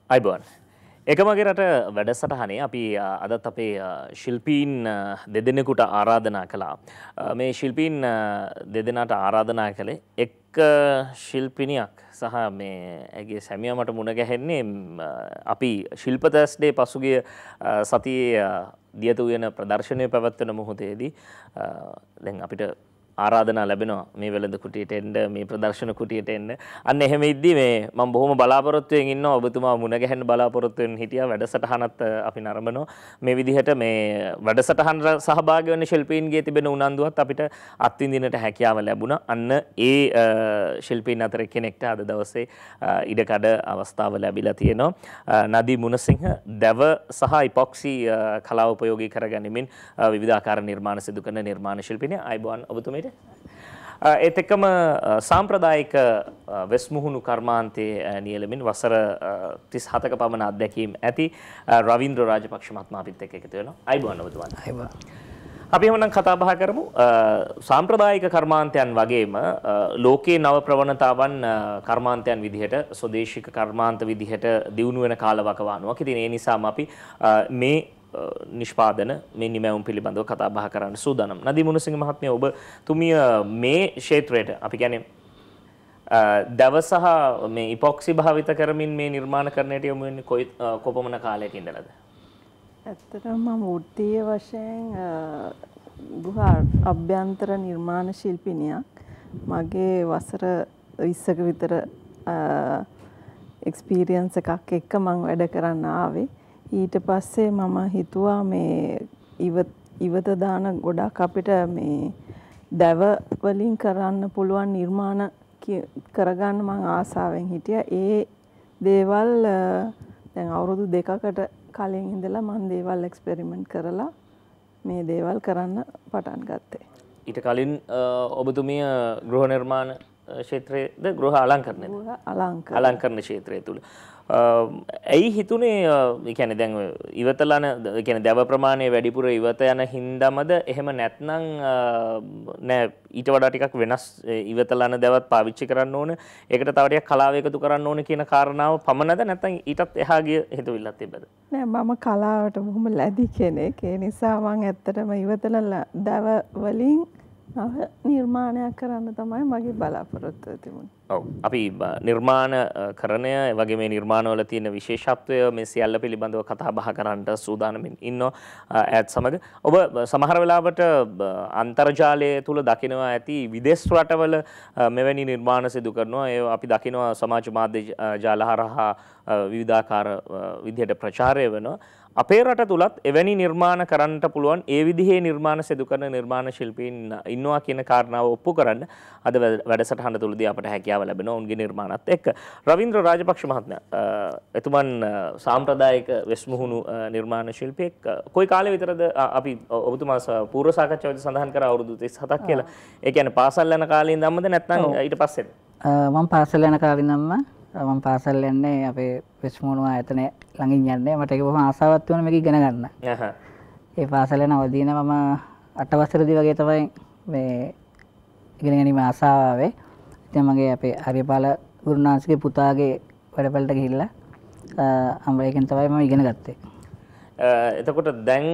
අයිබෝන් එකමගේ රට වැඩසටහනේ අපි අදත් අපේ ශිල්පීන් දෙදෙනෙකුට ආරාධනා කළා. මේ ශිල්පීන් දෙදෙනාට ආරාධනා කළේ එක් ශිල්පිනියක් සහ මේ ඇගේ සැමියා මට මුණ ගැහෙන්නේ අපි ශිල්ප තර්ස්ඩේ පසුගිය සතියේ දියත උයන ප්‍රදර්ශනය පැවැත්වෙන මොහොතේදී දැන් අපිට ආරාධනා ලැබෙනවා මේ වෙළඳ කුටියට එන්න මේ ප්‍රදර්ශන කුටියට එන්න. අන්න එහෙම ඉද්දි මේ මම බොහොම බලාපොරොත්තුෙන් ඉන්නවා ඔබතුමා මුණ ගැහෙන්න බලාපොරොත්තු වෙන හිටියා වැඩසටහනත් අපි නරඹනවා. මේ විදිහට මේ වැඩසටහන සහභාගී වෙන ශිල්පීන්ගේ තිබෙන උනන්දුවත් අපිට අත්විඳින්නට හැකියාව ලැබුණා. අන්න ඒ ශිල්පීන් අතර කෙනෙක්ට අද දවසේ ඉඩකඩ අවස්ථාව ලැබිලා තියෙනවා. නදී මුණසිංහ දැව සහ ඉපොක්සි කලාව උපයෝගී කරගනිමින් විවිධාකාර නිර්මාණ සිදු කරන නිර්මාණ ශිල්පිනිය. අයිබෝන් ඔබතුමීට ඒත් එක්කම සාම්ප්‍රදායික වෙස්මුහුණු කර්මාන්තයේ නියැලෙමින් වසර 37ක පමණ අත්දැකීම් ඇති රවීන්ද්‍ර රාජපක්ෂ මහත්මයා අපිත් එක්ක එකතු වෙනවා. අයිබෝන් ඔබතුමාට. අයිබෝන්. අපි එහෙනම් කතා බහ කරමු සාම්ප්‍රදායික කර්මාන්තයන් වගේම ලෝකයේ නව ප්‍රවණතාවන් කර්මාන්තයන් විදිහට ස්වදේශික කර්මාන්ත විදිහට දියුණු වෙන කාලවකවානුවක්. ඉතින් ඒ නිසාම අපි මේ නිෂ්පාදන මේ නිමැවුම් පිළිබඳව කතා බහ කරන්න සූදානම්. නදී මුණසිංහ මහත්මිය ඔබ තුමිය මේ ක්ෂේත්‍රයට අපි කියන්නේ දව සහ මේ ඉපොක්සි භාවිත කරමින් මේ නිර්මාණකරණයට යොමු වෙන්නේ කොපමණ කාලයක ඉඳලාද? ඇත්තටම මම වෘත්තීය වශයෙන් ගෘහ අභ්‍යන්තර නිර්මාණ ශිල්පිනියක්. මගේ වසර 20ක විතර එක්ස්පීරියන්ස් එකක් එක්ක මම වැඩ කරන්න ආවේ. ඊට පස්සේ මම හිතුවා මේ ඉවත දාන ගොඩක් අපිට මේ දැව වලින් කරන්න පුළුවන් නිර්මාණ කරගන්න මම ආසාවෙන් හිටියා. ඒ දේවල් දැන් අවුරුදු 2කට කලින් ඉඳලා මම දේවල් එක්ස්පෙරිමන්ට් කරලා මේ දේවල් කරන්න පටන් ගත්තේ. ඊට කලින් ඔබතුමිය ගෘහ නිර්මාණ ක්ෂේත්‍රයේද ගෘහ අලංකරණයද? ගෘහ අලංකරණ ක්ෂේත්‍රය තුල. ඇයි හිතුනේ ඒ කියන්නේ දැන් ඉවතලන ඒ කියන්නේ දැව ප්‍රමාණය වැඩිපුර ඉවත යන හින්දාමද එහෙම නැත්නම් නෑ ඊට වඩා ටිකක් වෙනස් ඉවතලන දැවත් පාවිච්චි කරන්න ඕන ඒකට තව ටිකක් කලාව එකතු කරන්න ඕන කියන කාරණාව පමණද නැත්නම් ඊටත් එහා ගිය හිතවිල්ලක් තිබ්බද? නෑ මම කලාවට බොහොම ලැබි කෙනෙක්. ඒ නිසා මම ඇත්තටම ඉවතලන දැව වලින් නිර්මාණයක් කරන්න තමයි මගේ බලාපොරොත්තුව තිබුණේ. ඔව් අපි නිර්මාණ කරණය වගේ මේ නිර්මාණවල තියෙන විශේෂත්වය මේ සියල්ල පිළිබඳව කතා බහ කරන්නට සූදානමින් ඉන්නවා ඈත් සමග. ඔබ සමහර වෙලාවට අන්තර්ජාලය තුල දකිනවා ඇති විදේශ රටවල මෙවැනි නිර්මාණ සිදු කරනවා. ඒ අපි දකිනවා සමාජ මාධ්‍ය ජාල හරහා විවිධාකාර විදිහට ප්‍රචාරය වෙනවා. අපේ රට තුලත් එවැනි නිර්මාණ කරන්නට පුළුවන් ඒ විදිහේ නිර්මාණ සිදු කරන නිර්මාණ ශිල්පීන් ඉන්නවා කියන කාරණාව ඔප්පු කරන්න අද වැඩසටහන තුලදී අපට හැකියාව ලැබෙනවා උන්ගේ නිර්මාණات එක්ක. රවීන්ද්‍ර රාජපක්ෂ මහත්මයා එතුමන් සාම්ප්‍රදායික වෙස්මුහුණු නිර්මාණ ශිල්පියෙක්. කොයි කාලේ විතරද අපි ඔබතුමා පූර්ව සාකච්ඡාවේදී සඳහන් කරා අවුරුදු 37ක් කියලා. ඒ කියන්නේ පාසල් යන කාලේ ඉඳන්මද නැත්නම් ඊට පස්සේද? මම පාසල් යන කාලේ ඉඳන්ම මම පාසල් යන්නේ අපේ වෙස්මුහුණු ආයතනය ළඟින් යන්නේ. මට ඒක බොහොම ආසාවක් තිබුණා මේක ඉගෙන ගන්න. ඒ පාසල යන අවදීන මම 8 වසරේදී වගේ තමයි මේ ඉගෙන ගැනීම ආසාව ආවේ. ඉතින් මගේ අපේ හරිපාල ගුරුනාන්සේගේ පුතාගේ වැඩපළට ගිහිල්ලා අම්බලේකින් තමයි මම ඉගෙන ගත්තේ. එතකොට දැන්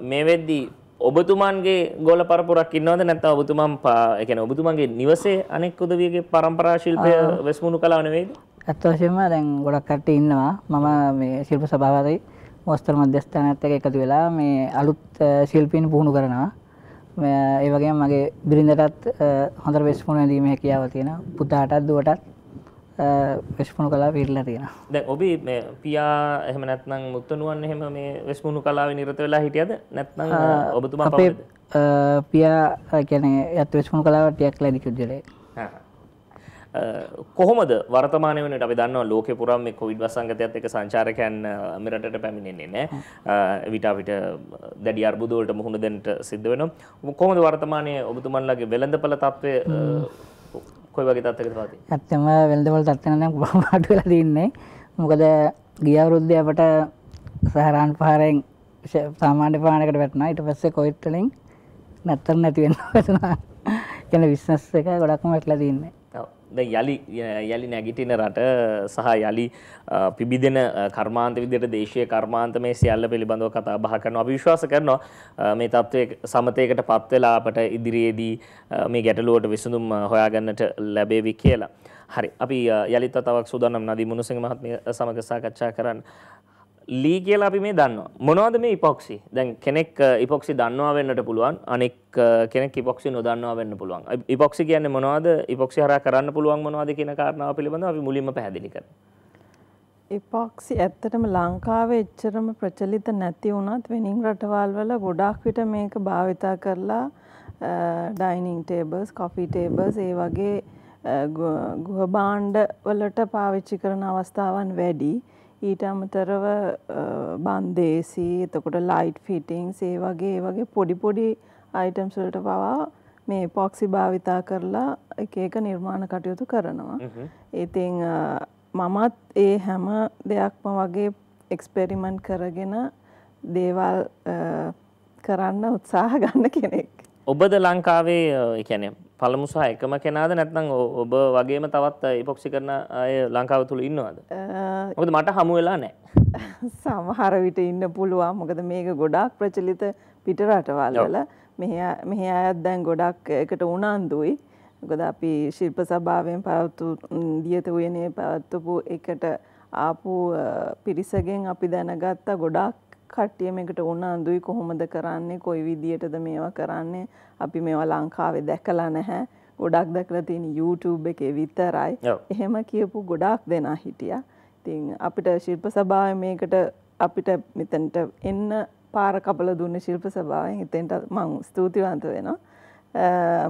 මේ වෙද්දී ඔබතුමන්ගේ ගෝල පරපුරක් ඉන්නවද නැත්නම් ඔබතුමන් ඒ කියන්නේ ඔබතුමන්ගේ නිවසේ අනෙක් උදවියගේ පරම්පරා ශිල්පය වෙස්මුණු කලාව නෙවෙයිද? ඇත්ත වශයෙන්ම දැන් ගොඩක් කට්ටිය ඉන්නවා. මම මේ ශිල්ප සභාවේ මොස්තර මධ්‍යස්ථානයත් එක්ක එකතු වෙලා මේ අලුත් ශිල්පීන් පුහුණු කරනවා. ඒ වගේම මගේ බිරිඳටත් හොඳට වෙස්මුණු ඇඳීමේ හැකියාව තියෙනවා. පුතාටත් දුවටත් වෙස්මුණු කලාව පිළිලා තියෙනවා. දැන් ඔබේ මේ පියා එහෙම නැත්නම් මුත්තණුවන් එහෙම මේ වෙස්මුණු කලාවේ නිරත වෙලා හිටියද නැත්නම් ඔබතුමා පවුලේද? පියා කියන්නේ යත් වෙස්මුණු කලාවට ටිකක් ලැබි කුජලේ. කොහොමද වර්තමානයේ වෙනට අපි දන්නවා ලෝකේ පුරාම මේ කොවිඩ් වසංගතයත් එක්ක සංචාරකයන් මෙරටට පැමිණෙන්නේ නැහැ. විට අපිට දැඩි අර්බුද වලට මුහුණ දෙන්න සිද්ධ වෙනවා. කොහොමද වර්තමානයේ ඔබතුමන්ලගේ වෙළඳපළ තත්ත්වය කොයි වගේ තත්ත්වයකද පවතින්නේ? ඇත්තම වෙළඳපොළ තත්ත්වය නම් බොහොම අඩු වෙලා තින්නේ. මොකද ගිය අවුරුද්දේ අපට සහරාන් පහරෙන් සාමාන්‍ය ප්‍රමාණයකට වැටුණා. ඊට පස්සේ කොවිඩ් වලින් නැත්තම් නැති වෙනවා. කියන්නේ බිස්නස් එක ගොඩක්ම වැටලා තින්නේ. දැන් යලි නැගිටින රට සහ යලි පිබිදෙන කර්මාන්ත විදිහට දේශීය කර්මාන්ත මේ සියල්ල පිළිබඳව කතා බහ කරනවා. අපි විශ්වාස කරනවා මේ තත්ත්වයේ සමතේකට පත් වෙලා අපට ඉදිරියේදී මේ ගැටලුවට විසඳුම් හොයාගන්නට ලැබෙවි කියලා. හරි. අපි යලිත් තවක් සූදානම් නදී මුණුසිංහ මහත්මිය සමග සාකච්ඡා කරන්න. ලී කියලා අපි මේ දන්නවා. මොනවද මේ ඉපොක්සි? දැන් කෙනෙක් ඉපොක්සි දන්නවා වෙන්නට පුළුවන්. අනෙක් කෙනෙක් ඉපොක්සි නොදන්නවා වෙන්න පුළුවන්. ඉපොක්සි කියන්නේ මොනවද? ඉපොක්සි හරහා කරන්න පුළුවන් මොනවද කියන කාරණාව පිළිබඳව අපි මුලින්ම පැහැදිලි කරමු. ඉපොක්සි ඇත්තටම ලංකාවේ එච්චරම ප්‍රචලිත නැති වුණත් වෙනින් රටවල් වල ගොඩාක් විට මේක භාවිතා කරලා ඩයිනින් ටේබල්ස්, කොෆි ටේබල්ස් ඒ වගේ ගෘහ භාණ්ඩ වලට පාවිච්චි කරන අවස්ථාවන් වැඩි. ඊට අමතරව බන්දේසි, එතකොට ලයිට් ෆිටින්ග්ස් ඒ වගේ පොඩි අයිටම්ස් වලට පවා මේ ඉපොක්සි භාවිතා කරලා එක එක නිර්මාණ කටයුතු කරනවා. ඉතින් මමත් ඒ හැම දෙයක්ම වගේ එක්ස්පෙරිමන්ට් කරගෙන දේවල් කරන්න උත්සාහ ගන්න කෙනෙක්. ඔබද ලංකාවේ ඒ කියන්නේ පළමු සහ එකම කෙනාද නැත්නම් ඔබ වගේම තවත් ඉපොක්සි කරන අය ලංකාව තුල ඉන්නවද? මොකද මට හමු වෙලා නැහැ. සමහර විට ඉන්න පුළුවන්. මොකද මේක ගොඩාක් ප්‍රචලිත පිට රටවල් වල. මෙහි අයත් දැන් ගොඩක් එකට උනන්දුයි. මොකද අපි ශිල්ප සභාවෙන් පවත්වපු දියත උයනේ පවත්වපු එකට ආපු පිරිසගෙන් අපි දැනගත්ත ගොඩාක් කට්ටිය මේකට උනන්දුයි. කොහොමද කරන්නේ, කොයි විදියටද මේවා කරන්නේ, අපි මේවා ලංකාවේ දැකලා නැහැ, ගොඩක් දැකලා තියෙන YouTube එකේ විතරයි. එහෙම කියපු ගොඩාක් දෙනා හිටියා. ඉතින් අපිට ශිල්ප සභාවේ මේකට අපිට මෙතනට එන්න පාර කපලා දුන්නේ ශිල්ප සභාවෙන්. එතෙන්ට මම ස්තුතිවන්ත වෙනවා.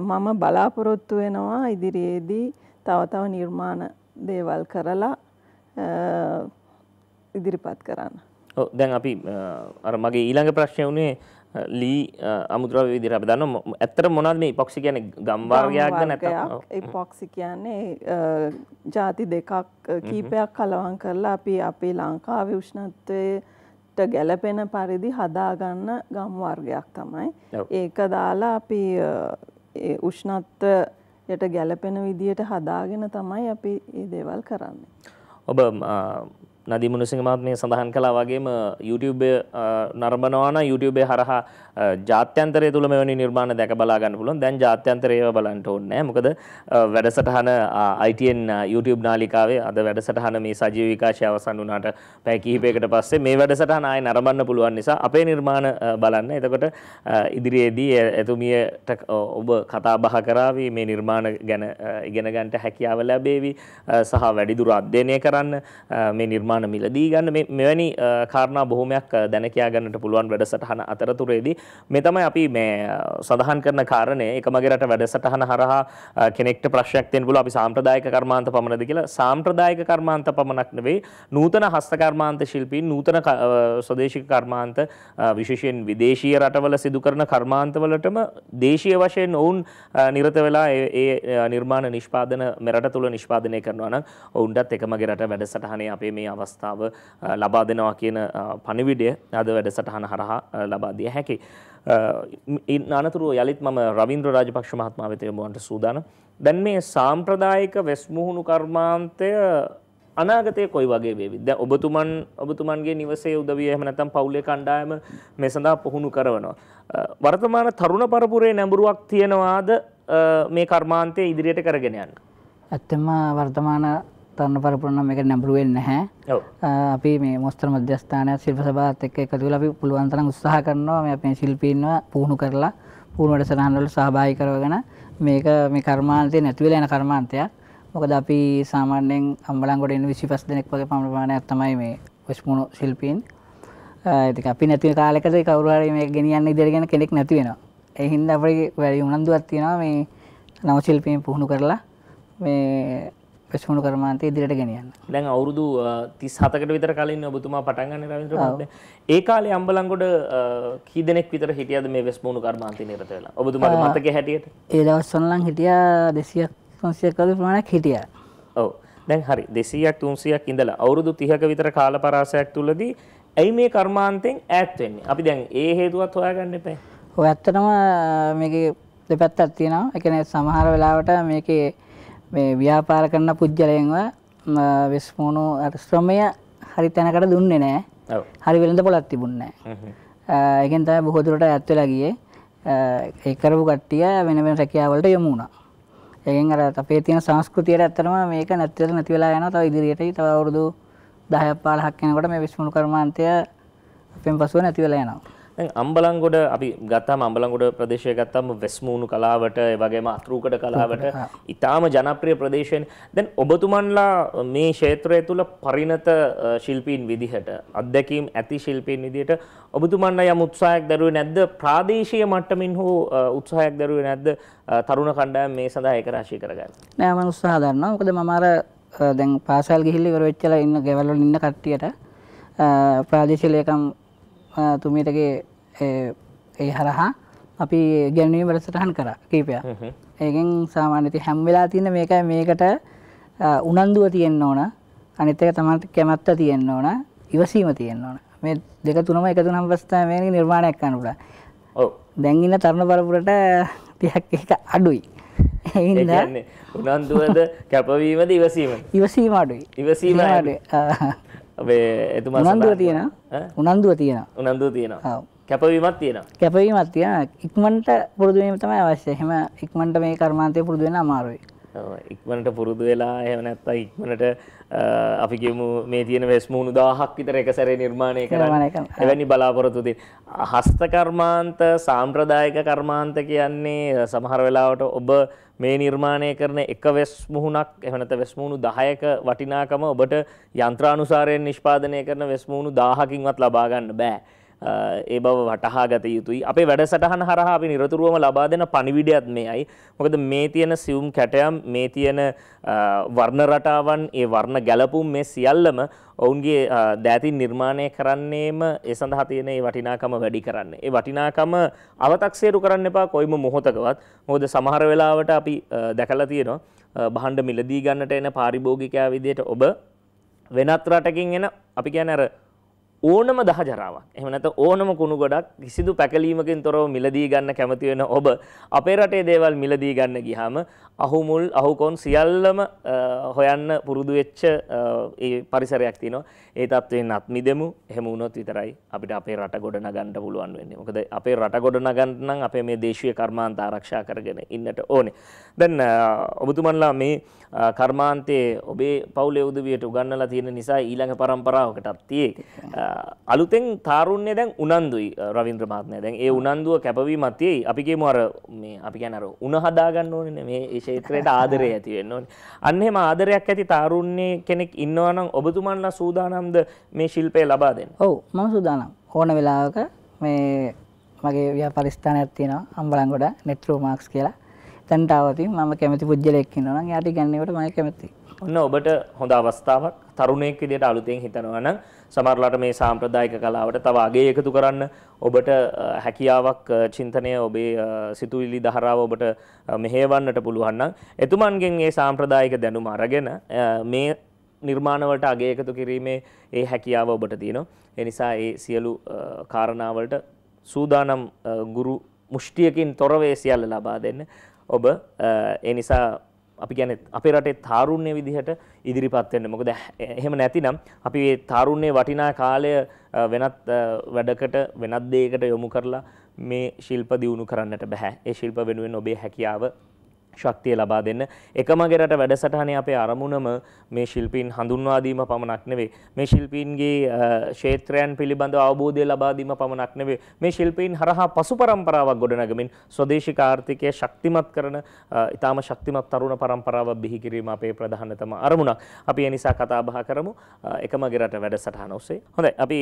මම බලාපොරොත්තු වෙනවා ඉදිරියේදී තව නිර්මාණ දේවල් කරලා ඉදිරිපත් කරන්න. දැන් අපි අර මගේ ඊළඟ ප්‍රශ්නය උනේ ලී අමුද්‍රව්‍ය විදිහට අපි දන්නවා. ඇත්තට මොනවද මේ ඉපොක්සි කියන්නේ? ගම් වර්ගයක්ද නැත්නම්? ඉපොක්සි කියන්නේ ಜಾති දෙකක් කීපයක් කලවම් කරලා අපි අපේ ලංකාවේ උෂ්ණත්වයට ගැළපෙන පරිදි හදාගන්න ගම් වර්ගයක් තමයි. ඒක දාලා අපි උෂ්ණත්වයට ගැළපෙන විදියට හදාගෙන තමයි අපි මේ දේවල් කරන්නේ. ඔබ නදී මුණුසිංහ මහත්මිය සඳහන් කළා වගේම YouTube නරඹනවා නම් YouTube හරහා ජාත්‍යන්තරය තුල මෙවැනි නිර්මාණ දැක බලා ගන්න පුළුවන්. දැන් ජාත්‍යන්තරය බලන්න ඕනේ නැහැ. මොකද වැඩසටහන ITN YouTube නාලිකාවේ අද වැඩසටහන මේ සජීව විකාශය අවසන් වුණාට පැය කිහිපයකට පස්සේ මේ වැඩසටහන ආයෙ නරඹන්න පුළුවන් නිසා අපේ නිර්මාණ බලන්න. එතකොට ඉදිරියේදී එතුමියට ඔබ කතා බහ කරાવી මේ නිර්මාණ ගැන ඉගෙන ගන්නට හැකියාව ලැබේවි සහ වැඩිදුර අධ්‍යයනය කරන්න මේ නිර්මාණ මිලදී ගන්න මෙවැනි කාරණා බොහොමයක් දැන කියා ගන්නට පුළුවන් වැඩසටහන අතරතුරේදී මේ තමයි අපි මේ සඳහන් කරන කාරණේ. එකමගේ රට වැඩසටහන හරහා කෙනෙක්ට ප්‍රශ්නයක් තියෙන පුළුවන් අපි සාම්ප්‍රදායික කර්මාන්ත පමණද කියලා. සාම්ප්‍රදායික කර්මාන්ත පමණක් නෙවෙයි, නූතන හස්ත කර්මාන්ත ශිල්පීන්, නූතන ස්වදේශික කර්මාන්ත, විශේෂයෙන් විදේශීය රටවල සිදු කරන කර්මාන්ත වලටම දේශීය වශයෙන් ඔවුන් නිරත වෙලා ඒ නිර්මාණ නිෂ්පාදන මෙරට තුල නිෂ්පාදනය කරනවා නම් ඔවුන්ටත් එකමගේ රට වැඩසටහනේ අපේ මේ අවස්ථාව ලබා දෙනවා කියන පණිවිඩය අද වැඩසටහන හරහා ලබා දිය හැකියි. අනතුරුව යලිත් මම රවීන්ද්‍ර රාජපක්ෂ මහත්මයා වෙත යොමුවන්නට සූදානම්. දැන් මේ සාම්ප්‍රදායික වෙස්මුහුණු කර්මාන්තය අනාගතයේ කොයි වගේ වේවිද? දැන් ඔබතුමන්ගේ නිවසේ උදවිය එහෙම නැත්නම් පවුලේ කණ්ඩායම මේ සඳහා පුහුණු කරනවා. වර්තමාන තරුණ පරපුරේ නැඹුරුවක් තියනවාද මේ කර්මාන්තය ඉදිරියට කරගෙන යන්න? ඇත්තම වර්තමාන තරුණ පරපුර නම් මේකට නැඹුරු වෙන්නේ නැහැ. අපි මේ මොස්තර මධ්‍යස්ථානය ශිල්ප සභාවත් එක්ක එකතු වෙලා අපි පුළුවන් තරම් උත්සාහ කරනවා මේ අපේ ශිල්පීන්ව පුහුණු කරලා පුහුණු වැඩසටහන් වල සහභාගී කරවගෙන මේක මේ කර්මාන්තේ නැති වෙලා යන කර්මාන්තයක්. මොකද අපි සාමාන්‍යයෙන් අම්බලන්ගොඩ ඉන්න 25 දෙනෙක් වගේ ප්‍රමාණයක් තමයි මේ වෙස්මුණු ශිල්පීන්. ඉතින් අපි නැති කාලයකදී කවුරු හරි මේක ගෙනියන්න ඉදිරියගෙන කෙනෙක් නැති වෙනවා. ඒ හින්දා අපේ වැඩි උනන්දුවක් තියෙනවා මේ නව ශිල්පීන් පුහුණු කරලා මේ වෙස්මුණු කර්මාන්තය ඉදිරියට ගෙනියන්න. දැන් අවුරුදු 37කට විතර කලින් ඔබතුමා පටන් ගන්න රවීන්ද්‍ර මහත්මයා. ඒ කාලේ අම්බලන්ගොඩ කී දෙනෙක් විතර හිටියද මේ වෙස්මුණු කර්මාන්තේ නිරත වෙලා? ඔබතුමාගේ මතකයේ හැටියට? ඒ දවස්වල නම් හිටියා 200ක් 300ක් වගේ ප්‍රමාණයක් හිටියා. ඔව්. දැන් හරි 200ක් 300ක් ඉඳලා අවුරුදු 30ක විතර කාල පරාසයක් තුලදී ඇයි මේ කර්මාන්තෙන් ඈත් වෙන්නේ? අපි දැන් ඒ හේතුවත් හොයාගන්න එපා. ඔය ඇත්තටම මේකේ දෙපැත්තක් තියෙනවා. ඒ කියන්නේ සමහර වෙලාවට මේකේ මේ ව්‍යාපාර කරන පුජ්‍යලයන්ව වෙස්මුණු ශ්‍රමය හරි තැනකට දුන්නේ නැහැ. ඔව්. හරි වෙළඳ පොලක් තිබුණේ නැහැ. ඒකෙන් තමයි බොහෝ දුරට ඈත් වෙලා ගියේ. ඒ කරපු කට්ටිය වෙන වෙන රැකියාව වලට යොමු වුණා. ඒකෙන් අර අපේ තියෙන සංස්කෘතියට ඇත්තටම මේක නැති වෙලා යනවා. තව ඉදිරියට තව අවුරුදු 10ක් 15ක් යනකොට මේ විශ්මුණු කර්මාන්තය අපෙන් පසුව නැති වෙලා යනවා. දැන් අම්බලන්ගොඩ අපි ගත්තාම අම්බලන්ගොඩ ප්‍රදේශය ගත්තාම වෙස්මුණු කලාවට ඒ වගේම අතුරුකඩ කලාවට ඉතාම ජනප්‍රිය ප්‍රදේශයනේ. දැන් ඔබතුමන්ලා මේ ක්ෂේත්‍රය තුල පරිණත ශිල්පීන් විදිහට අත්දැකීම් ඇති ශිල්පීන් විදිහට ඔබතුමන්ලා යම් උත්සාහයක් දරුවේ නැද්ද? ප්‍රාදේශීය මට්ටමින් හෝ උත්සාහයක් දරුවේ නැද්ද? තරුණ කණ්ඩායම මේ සඳහා ඒක රාශී කරගන්න. නෑ මම උත්සාහ දරනවා. මොකද මම අර දැන් පාසල් ගිහිල්ලා ඉවර වෙච්චලා ඉන්න ගෙවල් වල ඉන්න කට්ටියට ප්‍රාදේශීය ලේකම් තුමීටගේ ඒ හරහා අපි ගැනීම වැඩසටහන් කරා කීපයක්. ඒකෙන් සාමාන්‍ය ඉතින් හැම වෙලාව තියෙන මේකයි මේකට උනන්දුව තියෙන්න ඕන. අනිත් එක තමයි කැමැත්ත තියෙන්න ඕන. ඉවසීම තියෙන්න ඕන. මේ දෙක තුනම එකතු වුණාම පස්සේ මේ නිර්මාණයක් කරන්න පුළුවන්. ඔව්. දැන් ඉන්න තරුණ පරපුරට ටිකක් ඒක අඩුයි. ඒ හින්දා උනන්දුවද කැපවීමද ඉවසීමද? ඉවසීම අඩුයි. ඉවසීම අඩුයි. අපේ එතුමා උනන්දුව තියෙනවා. උනන්දුව තියෙනවා. උනන්දුව තියෙනවා. ඔව්. කැපවීමක් තියෙනවා. කැපවීමක් තියෙනවා. ඉක්මනට පුරුදු වීම තමයි අවශ්‍ය. එහෙම ඉක්මනට මේ කර්මාන්තය පුරුදු වෙන්න අමාරුයි. ඔව් ඉක්මනට පුරුදු වෙලා එහෙම නැත්නම් ඉක්මනට අපි කියමු මේ තියෙන වෙස්මුණු 1000ක් විතර එක සැරේ නිර්මාණය කරන්න. එවැනි බලාපොරොත්තු තියෙන. හස්ත කර්මාන්ත සාම්ප්‍රදායික කර්මාන්ත කියන්නේ සමහර වෙලාවට ඔබ මේ නිර්මාණය කරන එක වෙස්මුණක් එහෙම නැත්නම් වෙස්මුණු 10ක වටිනාකම ඔබට යන්ත්‍රානුසාරයෙන් නිෂ්පාදනය කරන වෙස්මුණු 1000කින්වත් ලබා ගන්න බෑ. ඒ බව වටහා ගත යුතුයි. අපේ වැඩසටහන හරහා අපි නිරතුරුවම ලබා දෙන පණිවිඩයත් මේයි. මොකද මේ තියෙන සියුම් කැටයම් මේ තියෙන වර්ණ රටාවන් ඒ වර්ණ ගැලපුම් මේ සියල්ලම ඔවුන්ගේ දෑතින් නිර්මාණය කරන්නේම ඒ සඳහා තියෙන ඒ වටිනාකම වැඩි කරන්න. ඒ වටිනාකම අවතක්සේරු කරන්න එපා කොයිම මොහොතකවත්. මොකද සමහර වෙලාවට අපි දැකලා තියෙනවා භාණ්ඩ මිලදී ගන්නට එන පාරිභෝගිකයා විදිහට ඔබ වෙනත් රටකින් එන අපි කියන්නේ අර ඕනම දහජරාවක් එහෙම නැත්නම් ඕනම කුණු ගොඩක් කිසිදු පැකලීමකින් තොරව මිලදී ගන්න කැමති වෙන ඔබ අපේ රටේ දේවල් මිලදී ගන්න ගියාම අහුමුල් අහුකොන් සියල්ලම හොයන්න පුරුදු වෙච්ච ඒ පරිසරයක් තියෙනවා. ඒ තත්ත්වෙන් අත් මිදෙමු. එහෙම වුණොත් විතරයි අපිට අපේ රට ගොඩ නගන්න පුළුවන් වෙන්නේ. මොකද අපේ රට ගොඩ නගන්න නම් අපේ මේ දේශීය කර්මාන්ත ආරක්ෂා කරගෙන ඉන්නට ඕනේ. දැන් ඔබතුමන්ලා මේ කර්මාන්තයේ ඔබේ පවුලේ උදවියට උගන්වලා තියෙන නිසා ඊළඟ පරම්පරාවකටත් තියේ අලුතෙන් තාරුණ්‍ය දැන් උනන්දුයි රවීන්ද්‍ර මහත්මයා. දැන් ඒ උනන්දුව කැපවීමක් තියෙයි. අපි කියමු අර මේ අපි කියන්නේ අර උණ හදා ගන්න ඕනේ මේ ක්ෂේත්‍රයට ආදරය ඇති වෙන්න ඕනේ. අන්න එහෙම ආදරයක් ඇති තාරුණ්‍ය කෙනෙක් ඉන්නවා නම් ඔබතුමන්ලා සූදානම්ද මේ ශිල්පය ලබා දෙන්න? ඔව් මම සූදානම්. ඕන වෙලාවක මේ මගේ ව්‍යාපාර ස්ථානයක් තියෙනවා අම්බලන්ගොඩ නෙට්‍රෝ මාක්ස් කියලා. එතනට ආවොත් මම කැමති පුජ්‍යලෙක් ඉන්නවා නම් එයාට ඉගැන්වීමට මම කැමතියි. ඔන්න ඔබට හොඳ අවස්ථාවක් තරුණයෙක් විදිහට අලුතෙන් හිතනවා නම් සමහරලාට මේ සාම්ප්‍රදායික කලාවට තව අගය එකතු කරන්න ඔබට හැකියාවක් චින්තනය ඔබේ සිතුවිලි දහරාව ඔබට මෙහෙවන්නට පුළුවන් නම් එතුමන්ගෙන් මේ සාම්ප්‍රදායික දැනුම අරගෙන මේ නිර්මාණ වලට අගය එකතු කිරීමේ ඒ හැකියාව ඔබට තියෙනවා. ඒ නිසා ඒ සියලු කාරණා වලට සූදානම් ගුරු මුෂ්ටියකින් තොරව ඒ සියල්ල ලබා දෙන්න. ඔබ ඒ නිසා අපි කියන්නේ අපේ රටේ තාරුණ්‍ය විදිහට ඉදිරිපත් වෙන්න. මොකද එහෙම නැතිනම් අපි මේ තාරුණ්‍යයේ වටිනා කාලය වෙනත් වැඩකට වෙනත් දෙයකට යොමු කරලා මේ ශිල්ප දියුණු කරන්නට බෑ. ඒ ශිල්ප වෙනුවෙන් ඔබේ හැකියාව ශක්තිය ලබා දෙන්න. එකමගේ රට වැඩසටහනේ අපේ අරමුණම මේ ශිල්පීන් හඳුන්වා දීම පමණක් නෙවෙයි. මේ ශිල්පීන්ගේ ක්ෂේත්‍රයන් පිළිබඳව අවබෝධය ලබා දීම පමණක් නෙවෙයි. මේ ශිල්පීන් හරහා පසු පරම්පරාවක් ගොඩනගමින් ස්වදේශික ආර්ථිකය ශක්තිමත් කරන ඊටාම ශක්තිමත් තරුණ පරම්පරාවක් බිහි කිරීම අපේ ප්‍රධානතම අරමුණක්. අපි ඒ නිසා කතා බහ කරමු එකමගේ රට වැඩසටහන ඔස්සේ. හොඳයි. අපි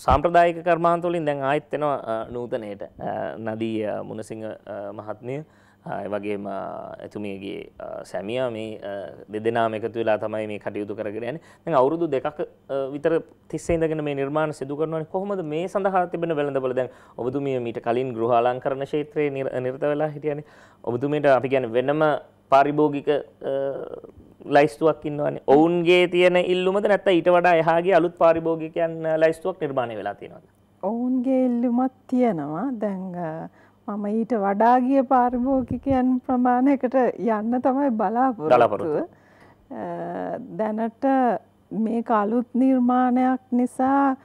සාම්ප්‍රදායික කර්මාන්ත වලින් දැන් ආයෙත් එනවා නූතනයට. නදී මුණසිංහ මහත්මිය ඒ වගේම එතුමියගේ සැමියා මේ දෙදෙනාම එකතු වෙලා තමයි මේ කටයුතු කරගෙන යන්නේ. දැන් අවුරුදු 2ක විතර තිස්සේ ඉඳගෙන මේ නිර්මාණ සිදු කරනවානේ. කොහොමද මේ සඳහා තිබෙන වෙළඳපොළ? දැන් ඔබතුමිය මීට කලින් ගෘහ අලංකරණ ක්ෂේත්‍රයේ නිරත වෙලා හිටියානේ. ඔබතුමියට අපි කියන්නේ වෙනම පාරිභෝගික ලයිස්තුවක් ඉන්නවනේ. ඔවුන්ගේ තියෙන ඉල්ලුමද නැත්නම් ඊට වඩා එහාගේ අලුත් පාරිභෝගිකයන් ලයිස්තුවක් නිර්මාණය වෙලා තියෙනවද? ඔවුන්ගේ ඉල්ලුමක් තියෙනවා. දැන් මම ඊට වඩා ගිය පාරිභෝගිකයන් ප්‍රමාණයකට යන්න තමයි බලාපොරොත්තුව. දැනට මේක අලුත් නිර්මාණයක් නිසා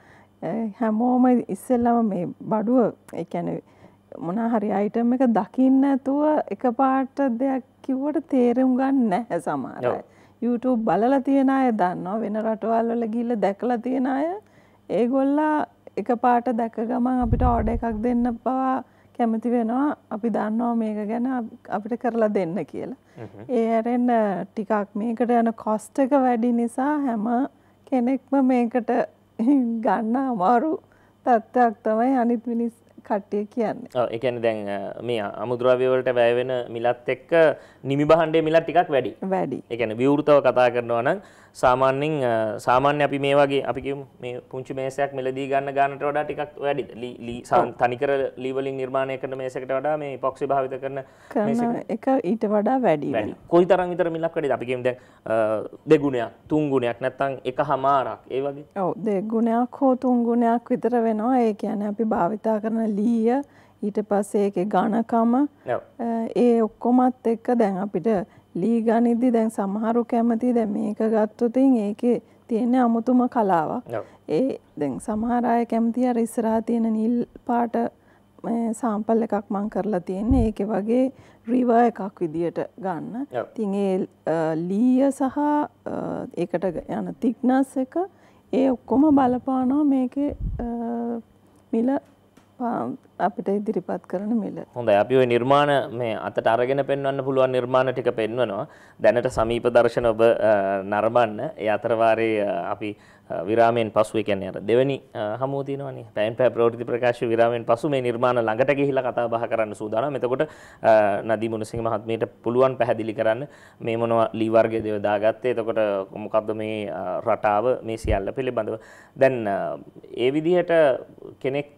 හැමෝම ඉස්සෙල්ලම මේ බඩුව ඒ කියන්නේ මොනවා හරි අයිටම් එක දකින්න නැතුව එකපාරට දෙයක් කිව්වට තේරුම් ගන්න නැහැ සමහර අය. YouTube බලලා තියන අය දන්නවා වෙන රටවල් වල ගිහිල්ලා දැකලා තියන අය ඒගොල්ලා එකපාරට දැක ගමන් අපිට ඕඩර් එකක් දෙන්න පවා කැමති වෙනවා. අපි දන්නවා මේක ගැන අපිට කරලා දෙන්න කියලා. ඒ හැරෙන්න ටිකක් මේකට යන කොස්ට් එක වැඩි නිසා හැම කෙනෙක්ම මේකට ගන්න අමාරු තත්ත්වයක් තමයි අනිත් මිනිස් කට්ටිය කියන්නේ. ඔව් ඒ කියන්නේ දැන් මේ අමුද්‍රව්‍ය වලට වැය වෙන මිලත් එක්ක නිමි භාණ්ඩයේ මිලත් ටිකක් වැඩි. වැඩි. ඒ කියන්නේ විවෘතව කතා කරනවා නම් සාමාන්‍යයෙන් අපි මේ වගේ අපි කියමු මේ පුංචි මේසයක් මෙලදී ගන්න ගානට වඩා ටිකක් වැඩිද? තනිකර ලී වලින් නිර්මාණය කරන මේසයකට වඩා මේ ඉපොක්සි භාවිත කරන එක ඊට වඩා වැඩි. කොයිතරම් විතර මිලක් වැඩිද? අපි කියමු දැන් දෙගුණයක්, තුන් ගුණයක් නැත්නම් එකහමාරක් ඒ වගේ. ඔව් දෙගුණයක් හෝ තුන් ගුණයක් විතර වෙනවා. ඒ කියන්නේ අපි භාවිතා කරන ලීය ඊට පස්සේ ඒකේ ඝනකම ඒ ඔක්කොමත් එක්ක දැන් අපිට ලී ගනිද්දි දැන් සමහරු කැමති දැන් මේක ගත්තොත් ඒකේ තියෙන අමුතුම කලාවක්. ඒ දැන් සමහර අය කැමති අර ඉස්සරහා තියෙන නිල් පාට සාම්පල් එකක් මම කරලා තියෙන්නේ. ඒකේ වගේ රිවර් එකක් විදියට ගන්න. ඉතින් ඒ ලීය සහ ඒකට යන thickness එක ඒ ඔක්කොම බලපානවා මේකේ මිල අපිට ඉදිරිපත් කරන මිල. හොඳයි අපි ওই නිර්මාණ මේ අතට අරගෙන පෙන්වන්න පුළුවන් නිර්මාණ ටික පෙන්වනවා. දැනට සමීප දර්ශන ඔබ නරඹන්න. ඒ අතර වාරේ අපි විරාමයෙන් පසු ඒ කියන්නේ අර දෙවෙනි හමුව තියෙනවනේ. පැන් පැය ප්‍රවෘත්ති ප්‍රකාශ විරාමයෙන් පසු මේ නිර්මාණ ළඟට ගිහිල්ලා කතා බහ කරන්න සූදානම්. එතකොට නදී මුණසිංහ මහත්මියට පුළුවන් පැහැදිලි කරන්න මේ මොනවා ලී වර්ගයේද දාගත්තේ. එතකොට මොකද්ද මේ රටාව මේ සියල්ල පිළිබඳව. දැන් ඒ විදිහට කෙනෙක්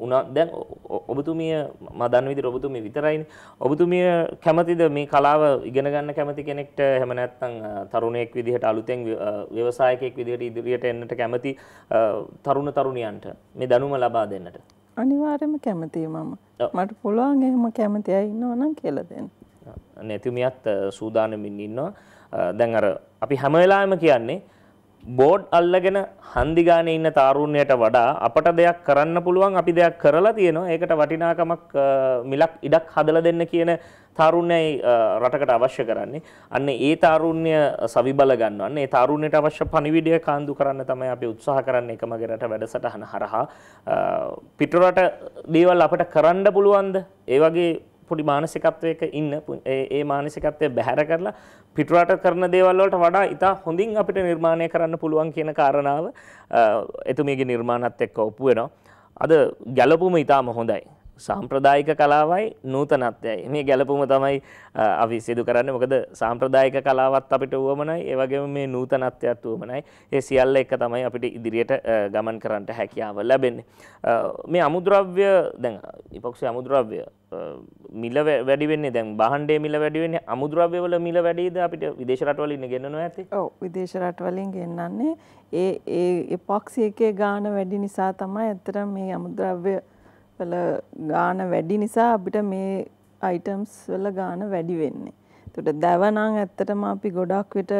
උනා දැන් ඔබතුමිය මම දන්න විදිහට ඔබතුමිය විතරයිනේ. ඔබතුමිය කැමතිද මේ කලාව ඉගෙන ගන්න කැමති කෙනෙක්ට එහෙම නැත්නම් තරුණයෙක් විදිහට අලුතෙන් ව්‍යවසායකයෙක් විදිහට ඉදිරියට එන්නට කැමති තරුණ තරුණියන්ට මේ දැනුම ලබා දෙන්නට? අනිවාර්යයෙන්ම කැමතියි මම. මට පුළුවන් එහෙම කැමති අය ඉන්නවා නම් කියලා දෙන්න. නැතුමියත් සූදානමින් ඉන්නවා. දැන් අර අපි හැම වෙලාවෙම කියන්නේ බෝඩ් අල්ලගෙන හන්දි ගානේ ඉන්න තාරුණ්‍යයට වඩා අපට දෙයක් කරන්න පුළුවන් අපි දෙයක් කරලා තියෙනවා. ඒකට වටිනාකමක් මිලක් ඉඩක් හදලා දෙන්න කියන තාරුණ්‍යයි රටකට අවශ්‍ය කරන්නේ. අන්න ඒ තාරුණ්‍ය සවිබල ගන්නවන්න. ඒ තාරුණ්‍යයට අවශ්‍ය පණිවිඩය කාන්දු කරන්න තමයි අපි උත්සාහ කරන්නේ එකමගේ රට වැඩසටහන හරහා. පිටරට දේවල් අපට කරන්න පුළුවන්ද? ඒ වගේ පොඩි මානසිකත්වයක ඉන්න ඒ මානසිකත්වය බැහැර කරලා පිටරට කරන දේවල් වලට වඩා ඉතා හොඳින් අපිට නිර්මාණය කරන්න පුළුවන් කියන කාරණාව එතුමියගේ නිර්මාණත් එක්ක ඔප්පු වෙනවා. අද ගැළපුම ඉතාම හොඳයි. සාම්ප්‍රදායික කලාවයි නූතනත්වයයි මේ ගැළපුම තමයි අපි සිදු කරන්නේ. මොකද සාම්ප්‍රදායික කලාවත් අපිට උවමනයි, ඒ වගේම මේ නූතනත්වයත් උවමනයි. ඒ සියල්ල එක තමයි අපිට ඉදිරියට ගමන් කරන්නට හැකියාව ලැබෙන්නේ. මේ අමුද්‍රව්‍ය දැන් ඉපොක්සි අමුද්‍රව්‍ය මිල වැඩි වෙන්නේ දැන් භාණ්ඩයේ මිල වැඩි වෙන්නේ අමුද්‍රව්‍ය වල මිල වැඩිද අපිට විදේශ රටවලින් ගෙන්නනවා ඇත්තේ? ඔව් විදේශ රටවලින් ගෙන්නන්නේ ඒ ඉපොක්සි එකේ ගාණ වැඩි නිසා තමයි ඇත්තටම මේ අමුද්‍රව්‍ය වල ගාන වැඩි නිසා අපිට මේ අයිටම්ස් වල ගාන වැඩි වෙන්නේ. ඒකට දැව නම් ඇත්තටම අපි ගොඩක් විට